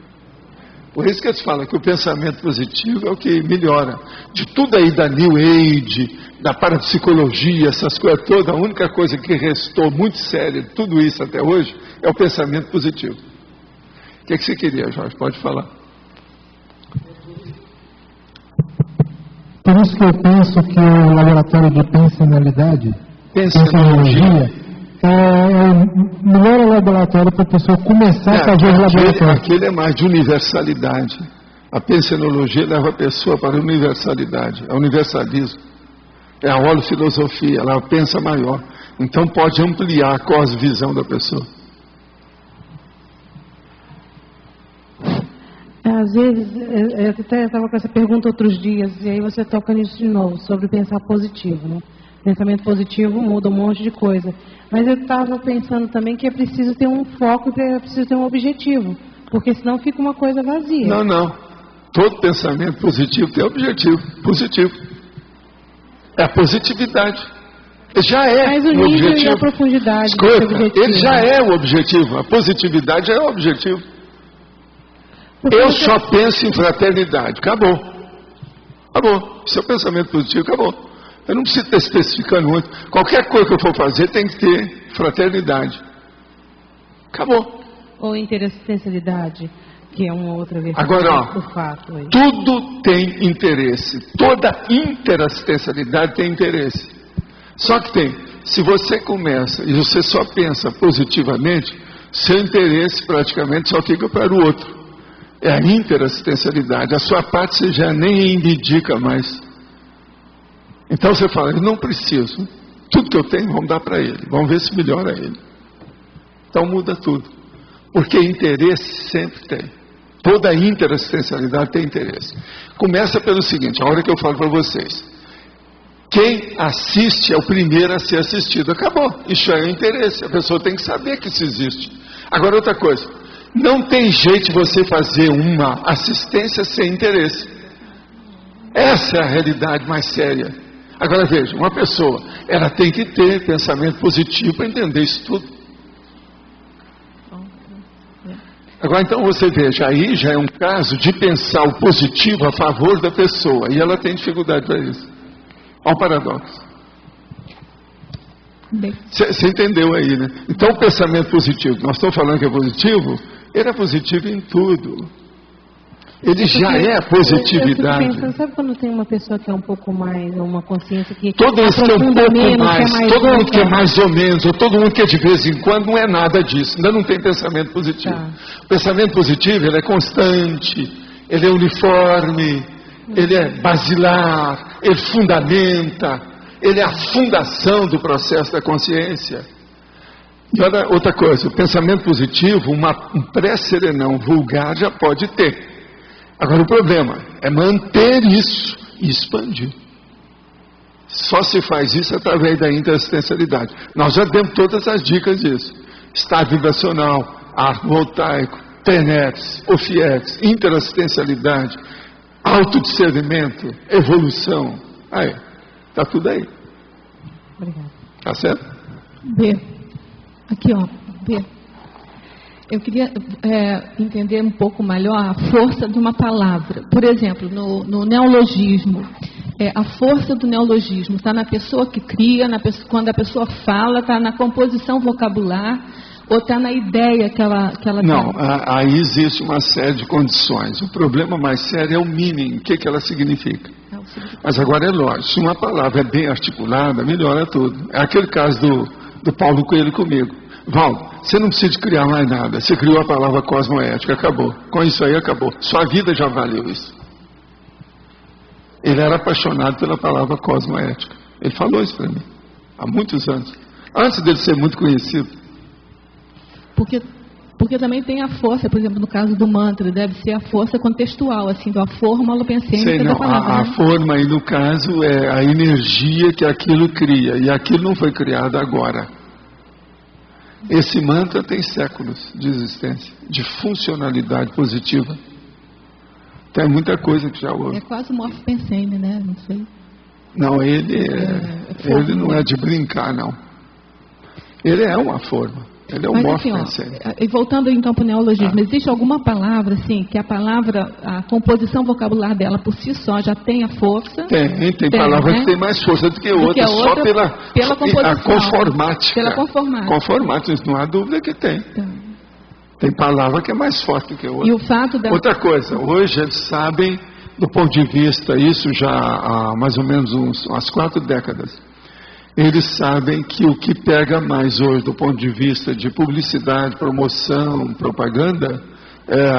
Por isso que eles falam que o pensamento positivo é o que melhora. De tudo aí da New Age, da parapsicologia, essas coisas todas, a única coisa que restou muito séria de tudo isso até hoje é o pensamento positivo. O que você queria, Jorge? Pode falar. Por isso que eu penso que o laboratório de pensionalidade, pensionologia, é o melhor laboratório para a pessoa começar a fazer o laboratório. Aquele é mais de universalidade. A pensionologia leva a pessoa para a universalidade, é universalismo. É a holofilosofia, ela pensa maior. Então pode ampliar a cosmovisão da pessoa. Às vezes, eu até estava com essa pergunta outros dias, e aí você toca nisso de novo, sobre pensar positivo, né? Pensamento positivo muda um monte de coisa. Mas eu estava pensando também que é preciso ter um foco, é preciso ter um objetivo, porque senão fica uma coisa vazia. Não. Todo pensamento positivo tem objetivo positivo. É a positividade. Já é mas o nível objetivo. E a profundidade. Escuta, ele já é o objetivo. A positividade é o objetivo. Porque eu só penso em fraternidade. Acabou. Seu pensamento positivo acabou. Eu não preciso estar especificando muito. Qualquer coisa que eu for fazer tem que ter fraternidade. Acabou. Ou interessencialidade, que é uma outra versão do fato. Aí. Tudo tem interesse. Toda interassistencialidade tem interesse. Só que tem. Se você começa e você só pensa positivamente, seu interesse praticamente só fica para o outro. É a interassistencialidade. A sua parte você já nem reivindica mais. Então você fala, eu não preciso. Tudo que eu tenho, vamos dar para ele. Vamos ver se melhora ele. Então muda tudo. Porque interesse sempre tem. Toda interassistencialidade tem interesse. Começa pelo seguinte, a hora que eu falo para vocês. Quem assiste é o primeiro a ser assistido. Acabou. Isso é o interesse. A pessoa tem que saber que isso existe. Agora outra coisa. Não tem jeito de você fazer uma assistência sem interesse. Essa é a realidade mais séria. Agora veja, uma pessoa, ela tem que ter pensamento positivo para entender isso tudo. Agora então você veja, aí já é um caso de pensar o positivo a favor da pessoa. E ela tem dificuldade para isso. Olha o paradoxo. Você entendeu aí, né? Então o pensamento positivo, nós estamos falando que é positivo, ele é positivo em tudo. Ele já é a positividade. Eu fico pensando, sabe quando tem uma pessoa que é um pouco mais, uma consciência que todo mundo quer um pouco mais, todo mundo quer mais ou menos, ou todo mundo quer de vez em quando, não é nada disso, ainda não tem pensamento positivo. Tá. O pensamento positivo, ele é constante, ele é uniforme, ele é basilar, ele fundamenta, ele é a fundação do processo da consciência. E olha outra coisa, o pensamento positivo, um pré-serenão vulgar já pode ter. Agora o problema é manter isso e expandir. Só se faz isso através da interassistencialidade. Nós já demos todas as dicas disso. Estado vibracional, arco voltaico, TENEPS, OFIEX, interassistencialidade, autodiscernimento, evolução. Aí, está tudo aí. Obrigada. Tá certo? B. Aqui, ó. B. Eu queria entender um pouco melhor a força de uma palavra. Por exemplo, no neologismo, a força do neologismo está na pessoa que cria, quando a pessoa fala, está na composição vocabular, ou está na ideia que ela Não, tem? aí existe uma série de condições. O problema mais sério é o meaning, o que ela significa. Mas agora é lógico, se uma palavra é bem articulada, melhora tudo. É aquele caso do Paulo Coelho comigo. Valdo, você não precisa de criar mais nada. Você criou a palavra cosmoética, acabou. Com isso aí, acabou. Sua vida já valeu isso. Ele era apaixonado pela palavra cosmoética. Ele falou isso para mim, há muitos anos. Antes dele ser muito conhecido. Porque também tem a força, por exemplo, no caso do mantra, deve ser a força contextual, assim, da fórmula pensênica da palavra. A forma aí, no caso, é a energia que aquilo cria. E aquilo não foi criado agora. Esse mantra tem séculos de existência, de funcionalidade positiva. Tem muita coisa que já houve. É quase um morfo-pensene, né? Não sei. Não, ele não é de brincar, não. Ele é uma forma. Ele é um morfo-pensene. E voltando então para o neologismo, existe alguma palavra, assim, que a palavra, a composição vocabular dela por si só já tem a força? Tem palavra, né? Que tem mais força do que outra, só pela conformática. Pela conformática. Conformática, não há dúvida que tem. Tem palavra que é mais forte do que outra. E o fato da... Outra coisa, hoje eles sabem, do ponto de vista, isso já há mais ou menos umas 4 décadas, eles sabem que o que pega mais hoje do ponto de vista de publicidade, promoção, propaganda, é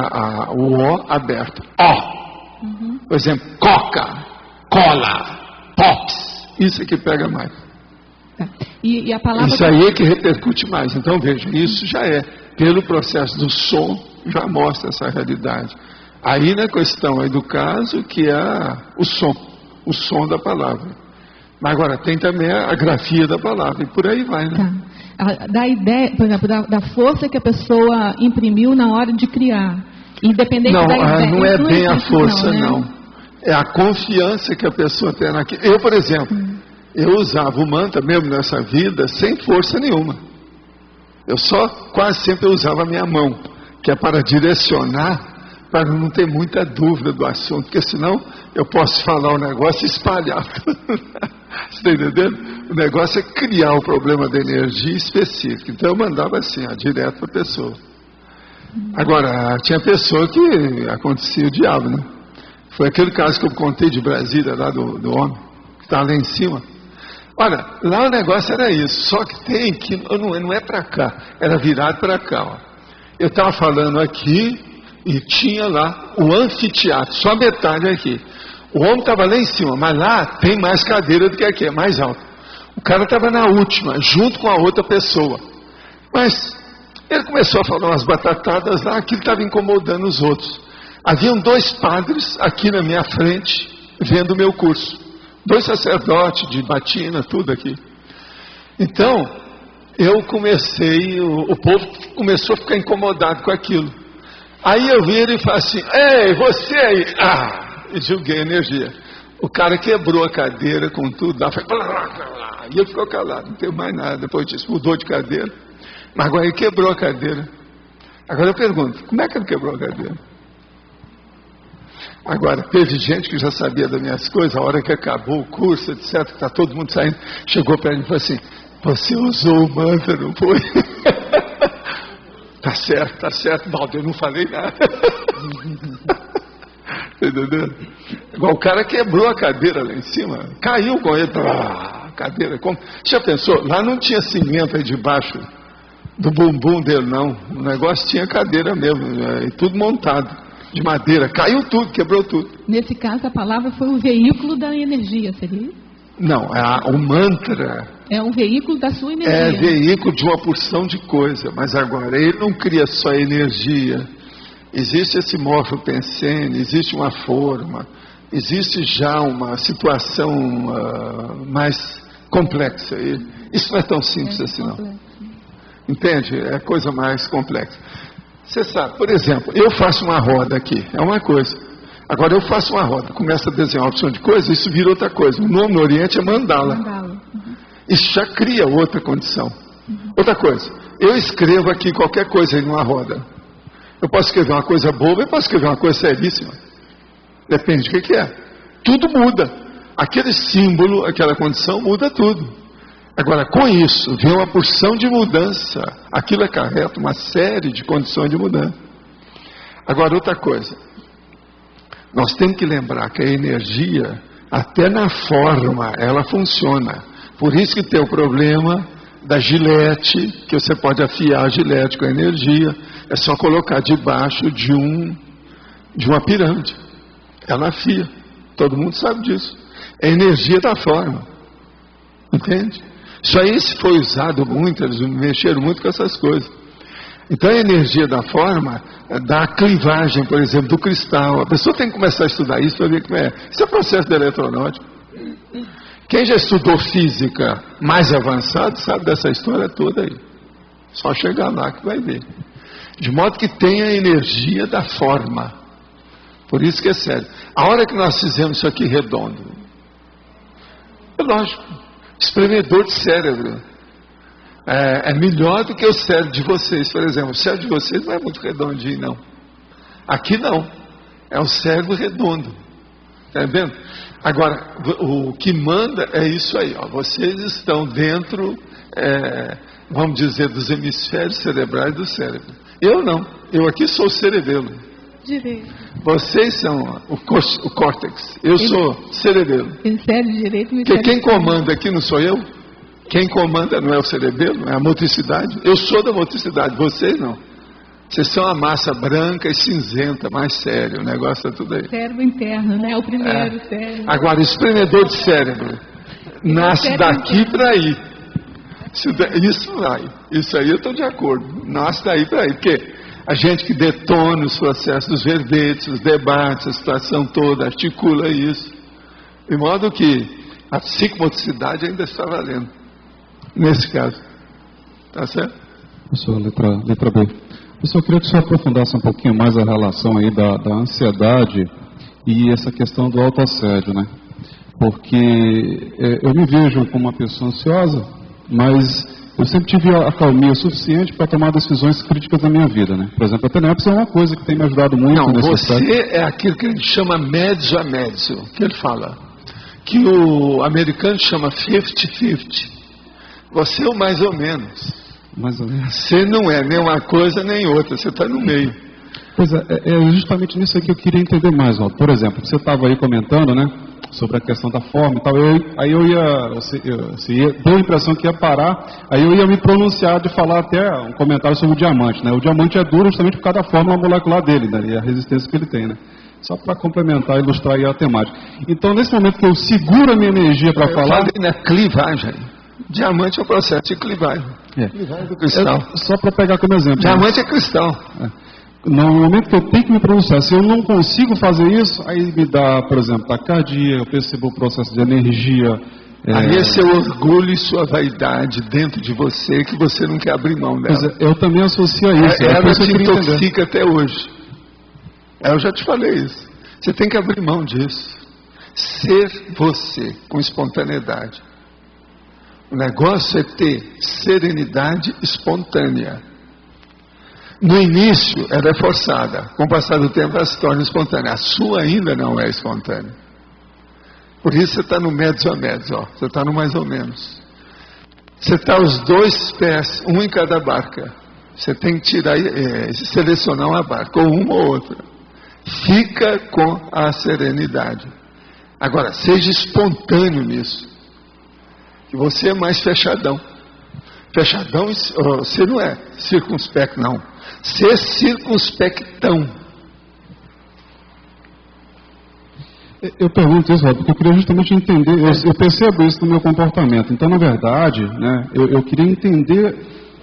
o O aberto. O. Por exemplo, Coca, Cola, Pops. Isso é que pega mais. E a palavra... Isso aí é que repercute mais. Então veja, isso já é, pelo processo do som, já mostra essa realidade. Aí na questão aí do caso, que é o som da palavra. Mas agora tem também a grafia da palavra, e por aí vai, né? Da ideia, por exemplo, da força que a pessoa imprimiu na hora de criar, independente da ideia. Não é bem a força, não. É a confiança que a pessoa tem naquilo. Eu, por exemplo, eu usava o mantra mesmo nessa vida sem força nenhuma. Eu quase sempre usava a minha mão, que é para direcionar, para não ter muita dúvida do assunto, porque senão eu posso falar o negócio e espalhar. Você está entendendo? O negócio é criar o problema da energia específica. Então eu mandava assim, direto para a pessoa. Agora, tinha pessoa que acontecia o diabo, né? Foi aquele caso que eu contei de Brasília, lá do homem, que estava lá em cima. Olha, lá o negócio era isso, só que tem que, não é para cá, era virado para cá. Ó. Eu estava falando aqui e tinha lá o anfiteatro, só metade aqui. O homem estava lá em cima, mas lá tem mais cadeira do que aqui, é mais alto. O cara estava na última, junto com a outra pessoa. Mas ele começou a falar umas batatadas lá, aquilo estava incomodando os outros. Haviam 2 padres aqui na minha frente, vendo o meu curso. 2 sacerdotes de batina, tudo aqui. Então, eu comecei, o povo começou a ficar incomodado com aquilo. Aí eu viro e falo assim, ei, você aí, e julguei a energia. O cara quebrou a cadeira com tudo, lá, e ele ficou calado, não teve mais nada, depois disso mudou de cadeira. Mas agora ele quebrou a cadeira. Agora eu pergunto, como é que ele quebrou a cadeira? Agora, teve gente que já sabia das minhas coisas, a hora que acabou o curso, etc, que está todo mundo saindo, chegou para ele e falou assim, você usou o mantra, não foi? Tá certo, Valdo, eu não falei nada. Entendeu? Igual o cara quebrou a cadeira lá em cima, caiu com ele, a cadeira, como? Já pensou? Lá não tinha cimento aí debaixo do bumbum dele, não. O negócio tinha cadeira mesmo, tudo montado, de madeira, caiu tudo, quebrou tudo. Nesse caso, a palavra foi um veículo da energia, seria? Não, o mantra é um veículo da sua energia. É veículo de uma porção de coisa, mas agora ele não cria só energia. Existe esse morfo-pensene, existe uma forma, existe já uma situação mais complexa. Isso não é tão simples assim, não. Entende? É coisa mais complexa. Você sabe, por exemplo, eu faço uma roda aqui, é uma coisa. Agora eu faço uma roda, começo a desenhar uma opção de coisa, isso vira outra coisa. O nome no Oriente é mandala. Isso já cria outra condição. Outra coisa, eu escrevo aqui qualquer coisa aí numa roda. Eu posso escrever uma coisa boba, eu posso escrever uma coisa seríssima. Depende do que é. Tudo muda. Aquele símbolo, aquela condição muda tudo. Agora, com isso, vem uma porção de mudança. Aquilo acarreta uma série de condições de mudança. Agora, outra coisa. Nós temos que lembrar que a energia, até na forma, ela funciona. Por isso que tem o problema da gilete, que você pode afiar a gilete com a energia. É só colocar debaixo de uma pirâmide. Ela afia. Todo mundo sabe disso. É a energia da forma. Entende? Isso aí se foi usado muito, eles mexeram muito com essas coisas. Então a energia da forma dá a clivagem, por exemplo, do cristal. A pessoa tem que começar a estudar isso para ver como é. Isso é processo de eletronáutica. Quem já estudou física mais avançado sabe dessa história toda aí. Só chegar lá que vai ver. De modo que tem a energia da forma. Por isso que é sério. A hora que nós fizemos isso aqui redondo, é lógico, espremedor de cérebro. É melhor do que o cérebro de vocês, por exemplo. O cérebro de vocês não é muito redondinho, não. Aqui não. É um cérebro redondo. Está vendo? Agora, o que manda é isso aí. Ó. Vocês estão dentro, vamos dizer, dos hemisférios cerebrais do cérebro. Eu não. Eu aqui sou o cerebelo. Direito. Vocês são o córtex. Eu sou cerebelo. Hemisfério direito, porque quem comanda aqui não sou eu? Quem comanda não é o cerebelo, é a motricidade. Eu sou da motricidade, vocês não. Vocês são a massa branca e cinzenta, mais sério, o negócio está tudo aí. Cérebro interno, né? O primeiro cérebro. Agora, o espremedor de cérebro nasce daqui para aí. Isso vai. Isso aí eu estou de acordo. Nasce daí para aí. Porque a gente que detona os processos dos verbetes, os debates, a situação toda, articula isso. De modo que a psicomotricidade ainda está valendo. Nesse caso. Tá certo? Professor, letra B. Professor, eu queria que o senhor aprofundasse um pouquinho mais a relação aí da ansiedade e essa questão do autoassédio, né? Porque eu me vejo como uma pessoa ansiosa, mas eu sempre tive a calmia suficiente para tomar decisões críticas na minha vida, né? Por exemplo, a TENEPS é uma coisa que tem me ajudado muito nesse aspecto. Você é aquilo que a gente chama mezzo a mezzo, que ele fala, que o americano chama 50-50. Você é o mais ou menos. Mais ou menos. Você não é nem uma coisa nem outra, você está no meio. Pois é justamente nisso aí que eu queria entender mais, Waldo. Por exemplo, você estava aí comentando, né, sobre a questão da forma e tal, deu a impressão que ia parar, aí eu ia me pronunciar de falar até um comentário sobre o diamante, né? O diamante é duro justamente por causa da fórmula molecular dele, né, e a resistência que ele tem, né? Só para complementar, ilustrar aí a temática. Então, nesse momento que eu seguro a minha energia para falar... Eu falei na clivagem. Diamante é o processo de clivagem. Clivagem do cristal. Só para pegar como exemplo. Diamante é cristal. No momento que eu tenho que me pronunciar, se eu não consigo fazer isso, aí me dá, por exemplo, taquicardia, eu percebo o processo de energia. Aí é seu orgulho e sua vaidade dentro de você, que você não quer abrir mão dela. Pois é, eu também associo a isso. Ela te intoxica até hoje. Eu já te falei isso. Você tem que abrir mão disso. Ser você, com espontaneidade. O negócio é ter serenidade espontânea. No início, ela é forçada. Com o passar do tempo, ela se torna espontânea. A sua ainda não é espontânea. Por isso você está no médio a médio, ó. Você está no mais ou menos. Você está os dois pés, um em cada barca. Você tem que tirar, selecionar uma barca, ou uma ou outra. Fica com a serenidade. Agora, seja espontâneo nisso. Que você é mais fechadão. Fechadão, você não é circunspecto, não. Ser circunspectão. Eu pergunto isso, porque eu queria justamente entender, eu percebo isso no meu comportamento. Então, na verdade, né, eu queria entender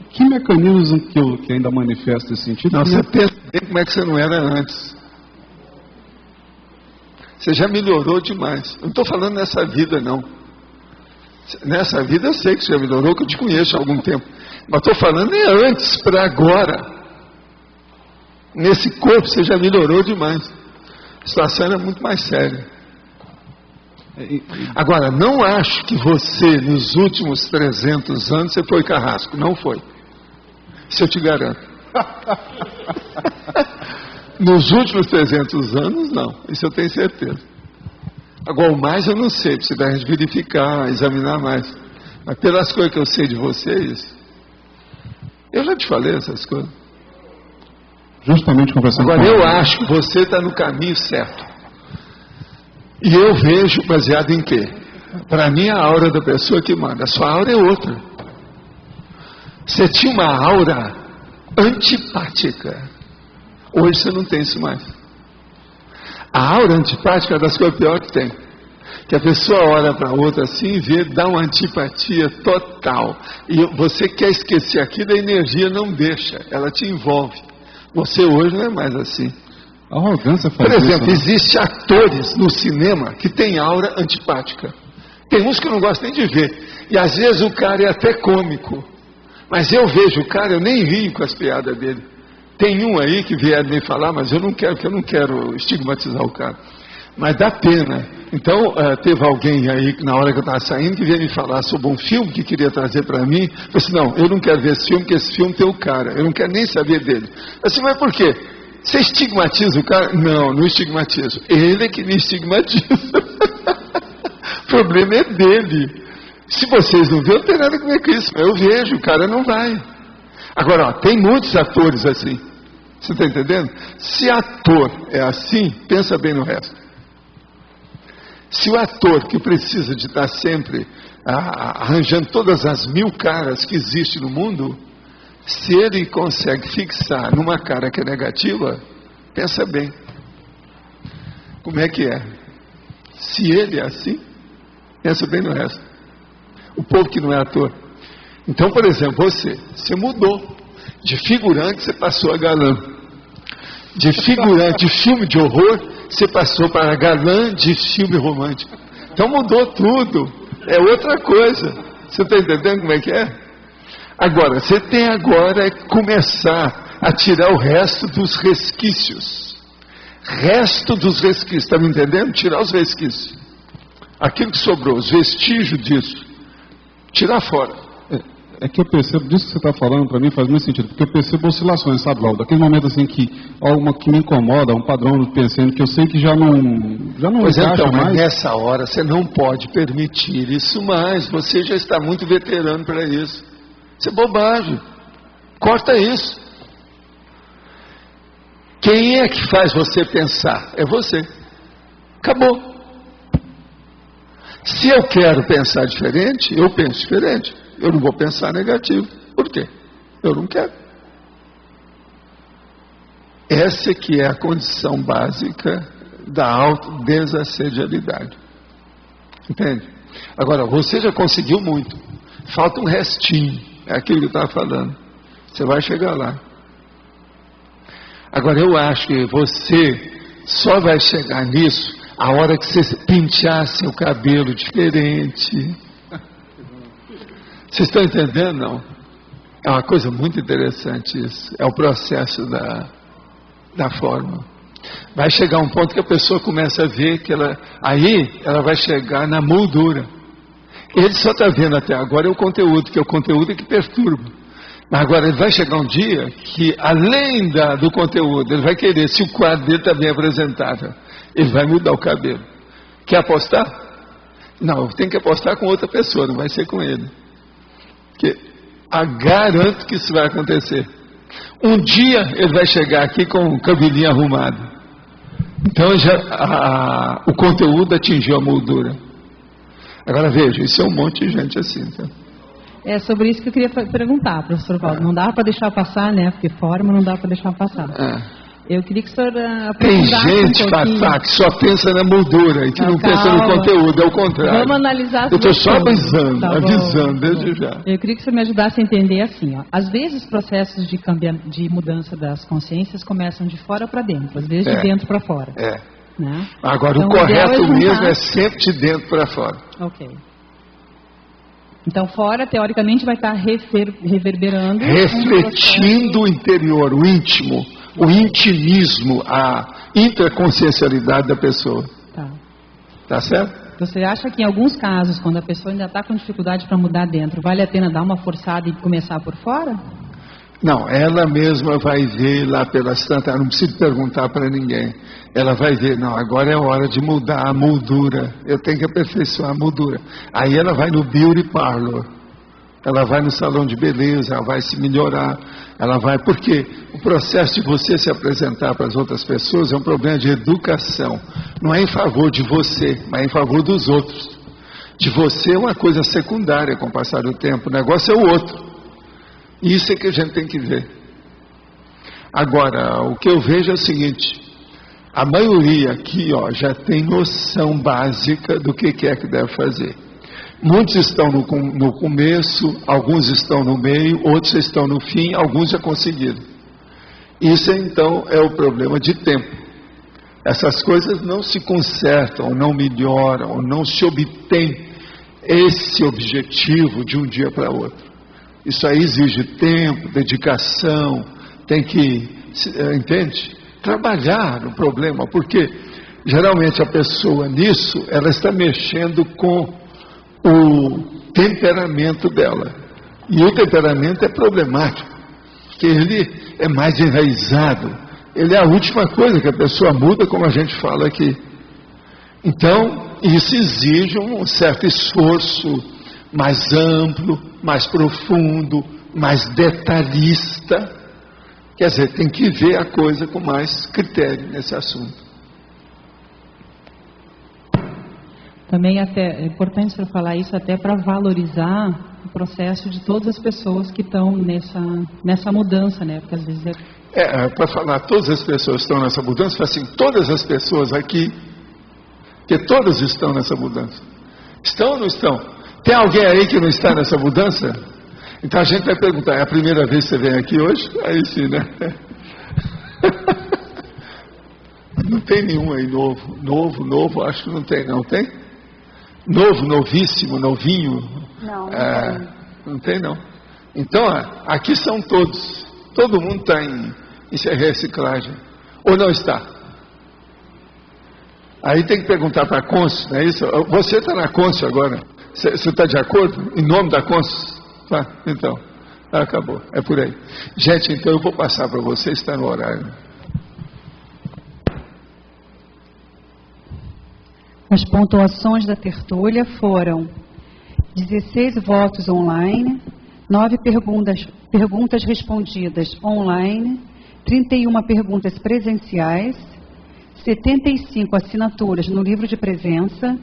que mecanismo que ainda manifesta esse sentido. Não, você pensa bem como é que você não era antes. Você já melhorou demais. Eu não estou falando nessa vida, não. Nessa vida eu sei que você já melhorou, que eu te conheço há algum tempo. Mas estou falando antes para agora. Nesse corpo você já melhorou demais. A situação era muito mais séria. Agora, não acho que você, nos últimos 300 anos, você foi carrasco. Não foi. Isso eu te garanto. Nos últimos 300 anos, não. Isso eu tenho certeza. Agora, o mais eu não sei. Precisa verificar, examinar mais. Mas pelas coisas que eu sei de vocês, eu já te falei essas coisas. Justamente conversando. Agora, eu acho que você está no caminho certo. E eu vejo baseado em quê? Para mim, a aura da pessoa que manda. A sua aura é outra. Você tinha uma aura antipática. Hoje você não tem isso mais. A aura antipática é das coisas piores que tem. Que a pessoa olha para a outra assim e vê, dá uma antipatia total. E você quer esquecer aquilo, a energia não deixa. Ela te envolve. Você hoje não é mais assim. A arrogância faz Por exemplo, isso, né? Existem atores no cinema que têm aura antipática. Tem uns que eu não gosto nem de ver. E às vezes o cara é até cômico. Mas eu vejo o cara, eu nem rio com as piadas dele. Tem um aí que vier me falar, mas eu não quero, porque eu não quero estigmatizar o cara. Mas dá pena. Então, teve alguém aí, na hora que eu estava saindo, que veio me falar sobre um filme que queria trazer para mim. Eu falei assim, não, eu não quero ver esse filme, porque esse filme tem o cara. Eu não quero nem saber dele. Eu disse, mas por quê? Você estigmatiza o cara? Não, não estigmatizo. Ele é que me estigmatiza. O problema é dele. Se vocês não veem, não tem nada a ver com isso. Eu vejo, o cara não vai. Agora, ó, tem muitos atores assim. Você está entendendo? Se ator é assim, pensa bem no resto. Se o ator que precisa de estar sempre arranjando todas as 1000 caras que existem no mundo, se ele consegue fixar numa cara que é negativa, pensa bem. Como é que é? Se ele é assim, pensa bem no resto. O povo que não é ator. Então, por exemplo, você mudou. De figurante, você passou a galã. De figurante de filme de horror, você passou para galã de filme romântico. Então mudou tudo. É outra coisa. Você está entendendo como é que é? Agora, você tem agora que começar a tirar o resto dos resquícios. Resto dos resquícios. Está me entendendo? Tirar os resquícios. Aquilo que sobrou, os vestígios disso. Tirar fora. É que eu percebo, disso que você está falando, para mim faz muito sentido, porque eu percebo oscilações, sabe, Lauro? Daquele momento assim que algo que me incomoda, um padrão pensando que eu sei que já não pois encaixa então, mais. Mas nessa hora você não pode permitir isso mais, você já está muito veterano para isso. Isso é bobagem. Corta isso. Quem é que faz você pensar? É você. Acabou. Se eu quero pensar diferente, eu penso diferente. Eu não vou pensar negativo. Por quê? Eu não quero. Essa que é a condição básica da autodesassedialidade. Entende? Agora, você já conseguiu muito. Falta um restinho, é aquilo que eu estava falando. Você vai chegar lá. Agora, eu acho que você só vai chegar nisso a hora que você pentear seu cabelo diferente. Vocês estão entendendo, não? É uma coisa muito interessante isso. É o processo da forma. Vai chegar um ponto que a pessoa começa a ver que aí ela vai chegar na moldura. Ele só está vendo até agora o conteúdo, que é o conteúdo que perturba. Mas agora ele vai chegar um dia que, além do conteúdo, ele vai querer, se o quadro dele está bem apresentável, ele vai mudar o cabelo. Quer apostar? Não, tem que apostar com outra pessoa, não vai ser com ele. Porque garanto que isso vai acontecer. Um dia ele vai chegar aqui com o cabelinho arrumado. Então o conteúdo atingiu a moldura. Agora veja, isso é um monte de gente assim, tá? É sobre isso que eu queria perguntar, professor Valdo. Não dá para deixar passar, né? Porque forma não dá para deixar passar. Eu queria que o senhor Tem gente, Tatá, que só pensa na moldura e que não pensa no conteúdo, é o contrário. Vamos analisar as Eu estou só avisando, tá avisando desde já. Eu queria que o senhor me ajudasse a entender assim, ó. Às vezes os processos de mudança das consciências começam de fora para dentro, às vezes de dentro para fora. Né? Agora, então, o correto mesmo é sempre de dentro para fora. Ok. Então, fora, teoricamente, vai estar reverberando... Refletindo o interior, o íntimo, o intimismo, a intraconsciencialidade da pessoa. Tá certo? Você acha que em alguns casos, quando a pessoa ainda está com dificuldade para mudar dentro, vale a pena dar uma forçada e começar por fora? Não, ela mesma vai ver lá pelas tantas, não precisa perguntar para ninguém. Ela vai ver, não, agora é hora de mudar a moldura, eu tenho que aperfeiçoar a moldura. Aí ela vai no beauty parlor, ela vai no salão de beleza, ela vai se melhorar, ela vai, porque o processo de você se apresentar para as outras pessoas é um problema de educação, não é em favor de você, mas é em favor dos outros. De você é uma coisa secundária com o passar do tempo, o negócio é o outro. Isso é que a gente tem que ver. Agora, o que eu vejo é o seguinte, a maioria aqui já tem noção básica do que é que deve fazer. Muitos estão no começo, alguns estão no meio, outros estão no fim, alguns já conseguiram. Isso então é o problema de tempo. Essas coisas não se consertam, não melhoram, não se obtém esse objetivo de um dia para outro. Isso aí exige tempo, dedicação, tem que, entende? Trabalhar no problema, porque geralmente a pessoa nisso, ela está mexendo com o temperamento dela. E o temperamento é problemático, porque ele é mais enraizado, ele é a última coisa que a pessoa muda, como a gente fala aqui. Então, isso exige um certo esforço mais amplo, mais profundo, mais detalhista. Quer dizer, tem que ver a coisa com mais critério nesse assunto. Também é importante você falar isso até para valorizar o processo de todas as pessoas que estão nessa mudança, né? Porque às vezes para falar todas as pessoas estão nessa mudança, assim, todas as pessoas aqui, que todas estão nessa mudança. Estão ou não estão? Tem alguém aí que não está nessa mudança? Então a gente vai perguntar, é a primeira vez que você vem aqui hoje? Aí sim, né? Não tem nenhum aí novo, acho que não tem, não tem? Novo, novíssimo, novinho? Não, não tem não. Então, aqui são todos. Todo mundo está em reciclagem. Ou não está? Aí tem que perguntar para a Cônsul, não é isso? Você está na Cônsul agora? Você está de acordo? Em nome da Cônsul? Tá, então, acabou. É por aí. Gente, então eu vou passar para vocês, está no horário. As pontuações da tertúlia foram 16 votos online, 9 perguntas respondidas online, 31 perguntas presenciais, 75 assinaturas no livro de presença,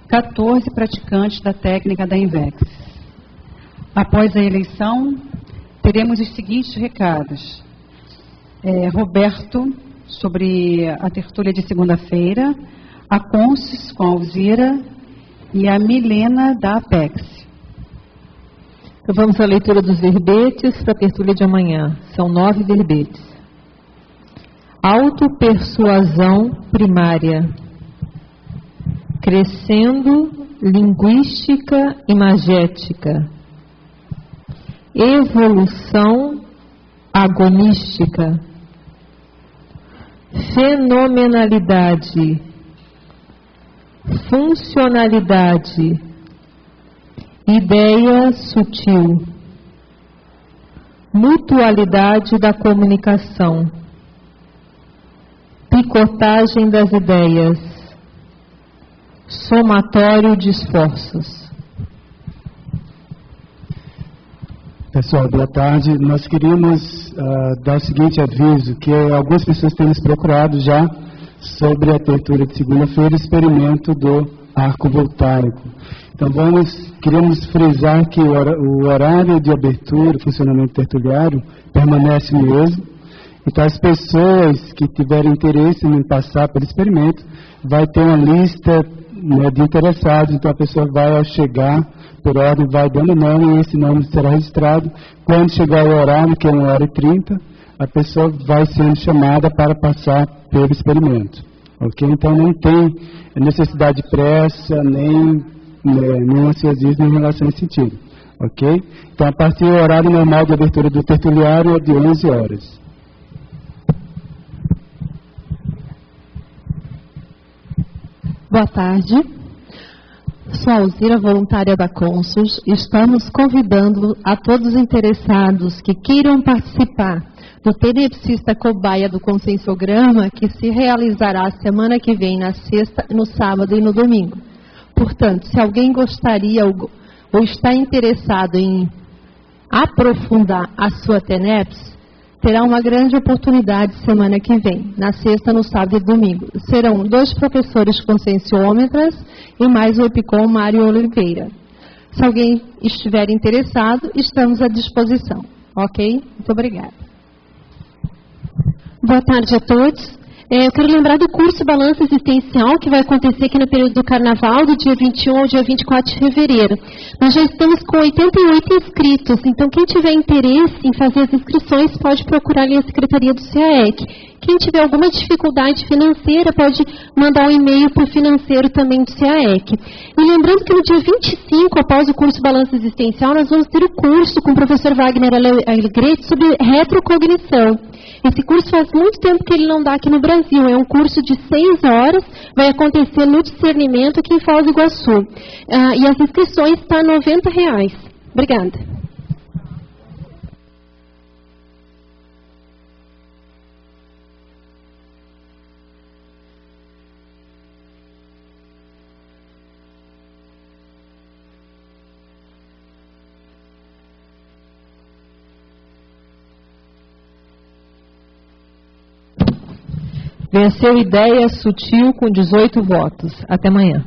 14 praticantes da técnica da INVEX. Após a eleição, teremos os seguintes recados. Roberto, sobre a tertúlia de segunda-feira, a Consis com a Alzira e a Milena da Apex. Então vamos à leitura dos verbetes para a tertúlia de amanhã. São 9 verbetes. Autopersuasão primária. Crescendo linguística imagética. Evolução agonística. Fenomenalidade. Funcionalidade. Ideia sutil. Mutualidade da comunicação. Picotagem das ideias. Somatório de esforços. Pessoal, boa tarde. Nós queríamos dar o seguinte aviso, que algumas pessoas têm nos procurado já sobre a tertúlia de segunda-feira, experimento do arco voltaico. Então queremos frisar que o horário de abertura, funcionamento tertuliário, permanece o mesmo. Então as pessoas que tiverem interesse em passar pelo experimento, vai ter uma lista, né, de interessados, então a pessoa vai ao chegar, por ordem, vai dando nome e esse nome será registrado. Quando chegar o horário, que é 1h30, a pessoa vai sendo chamada para passar pelo experimento. Ok? Então não tem necessidade de pressa, nem ansiosismo em relação a esse sentido. Ok? Então a partir do horário normal de abertura do tertuliário é de 11 horas. Boa tarde. Sou Alzira, voluntária da Consus. Estamos convidando a todos os interessados que queiram participar do Tenepsista Cobaia do Consensograma, que se realizará semana que vem, na sexta, no sábado e no domingo. Portanto, se alguém gostaria ou está interessado em aprofundar a sua TENEPS, terá uma grande oportunidade semana que vem, na sexta, no sábado e domingo. Serão 2 professores conscienciômetras e mais o EPICOM Mário Oliveira. Se alguém estiver interessado, estamos à disposição. Ok? Muito obrigada. Boa tarde a todos. Eu quero lembrar do curso Balança Existencial, que vai acontecer aqui no período do Carnaval, do dia 21 ao dia 24 de fevereiro. Nós já estamos com 88 inscritos, então quem tiver interesse em fazer as inscrições pode procurar ali a Secretaria do CAEC. Quem tiver alguma dificuldade financeira pode mandar um e-mail para o financeiro também do CAEC. E lembrando que no dia 25, após o curso Balança Existencial, nós vamos ter o curso com o professor Wagner Alegretti sobre retrocognição. Esse curso faz muito tempo que ele não dá aqui no Brasil. É um curso de 6 horas, vai acontecer no discernimento aqui em Foz do Iguaçu. E as inscrições estão R$ 90. Obrigada. Venceu Ideia Sutil com 18 votos. Até amanhã.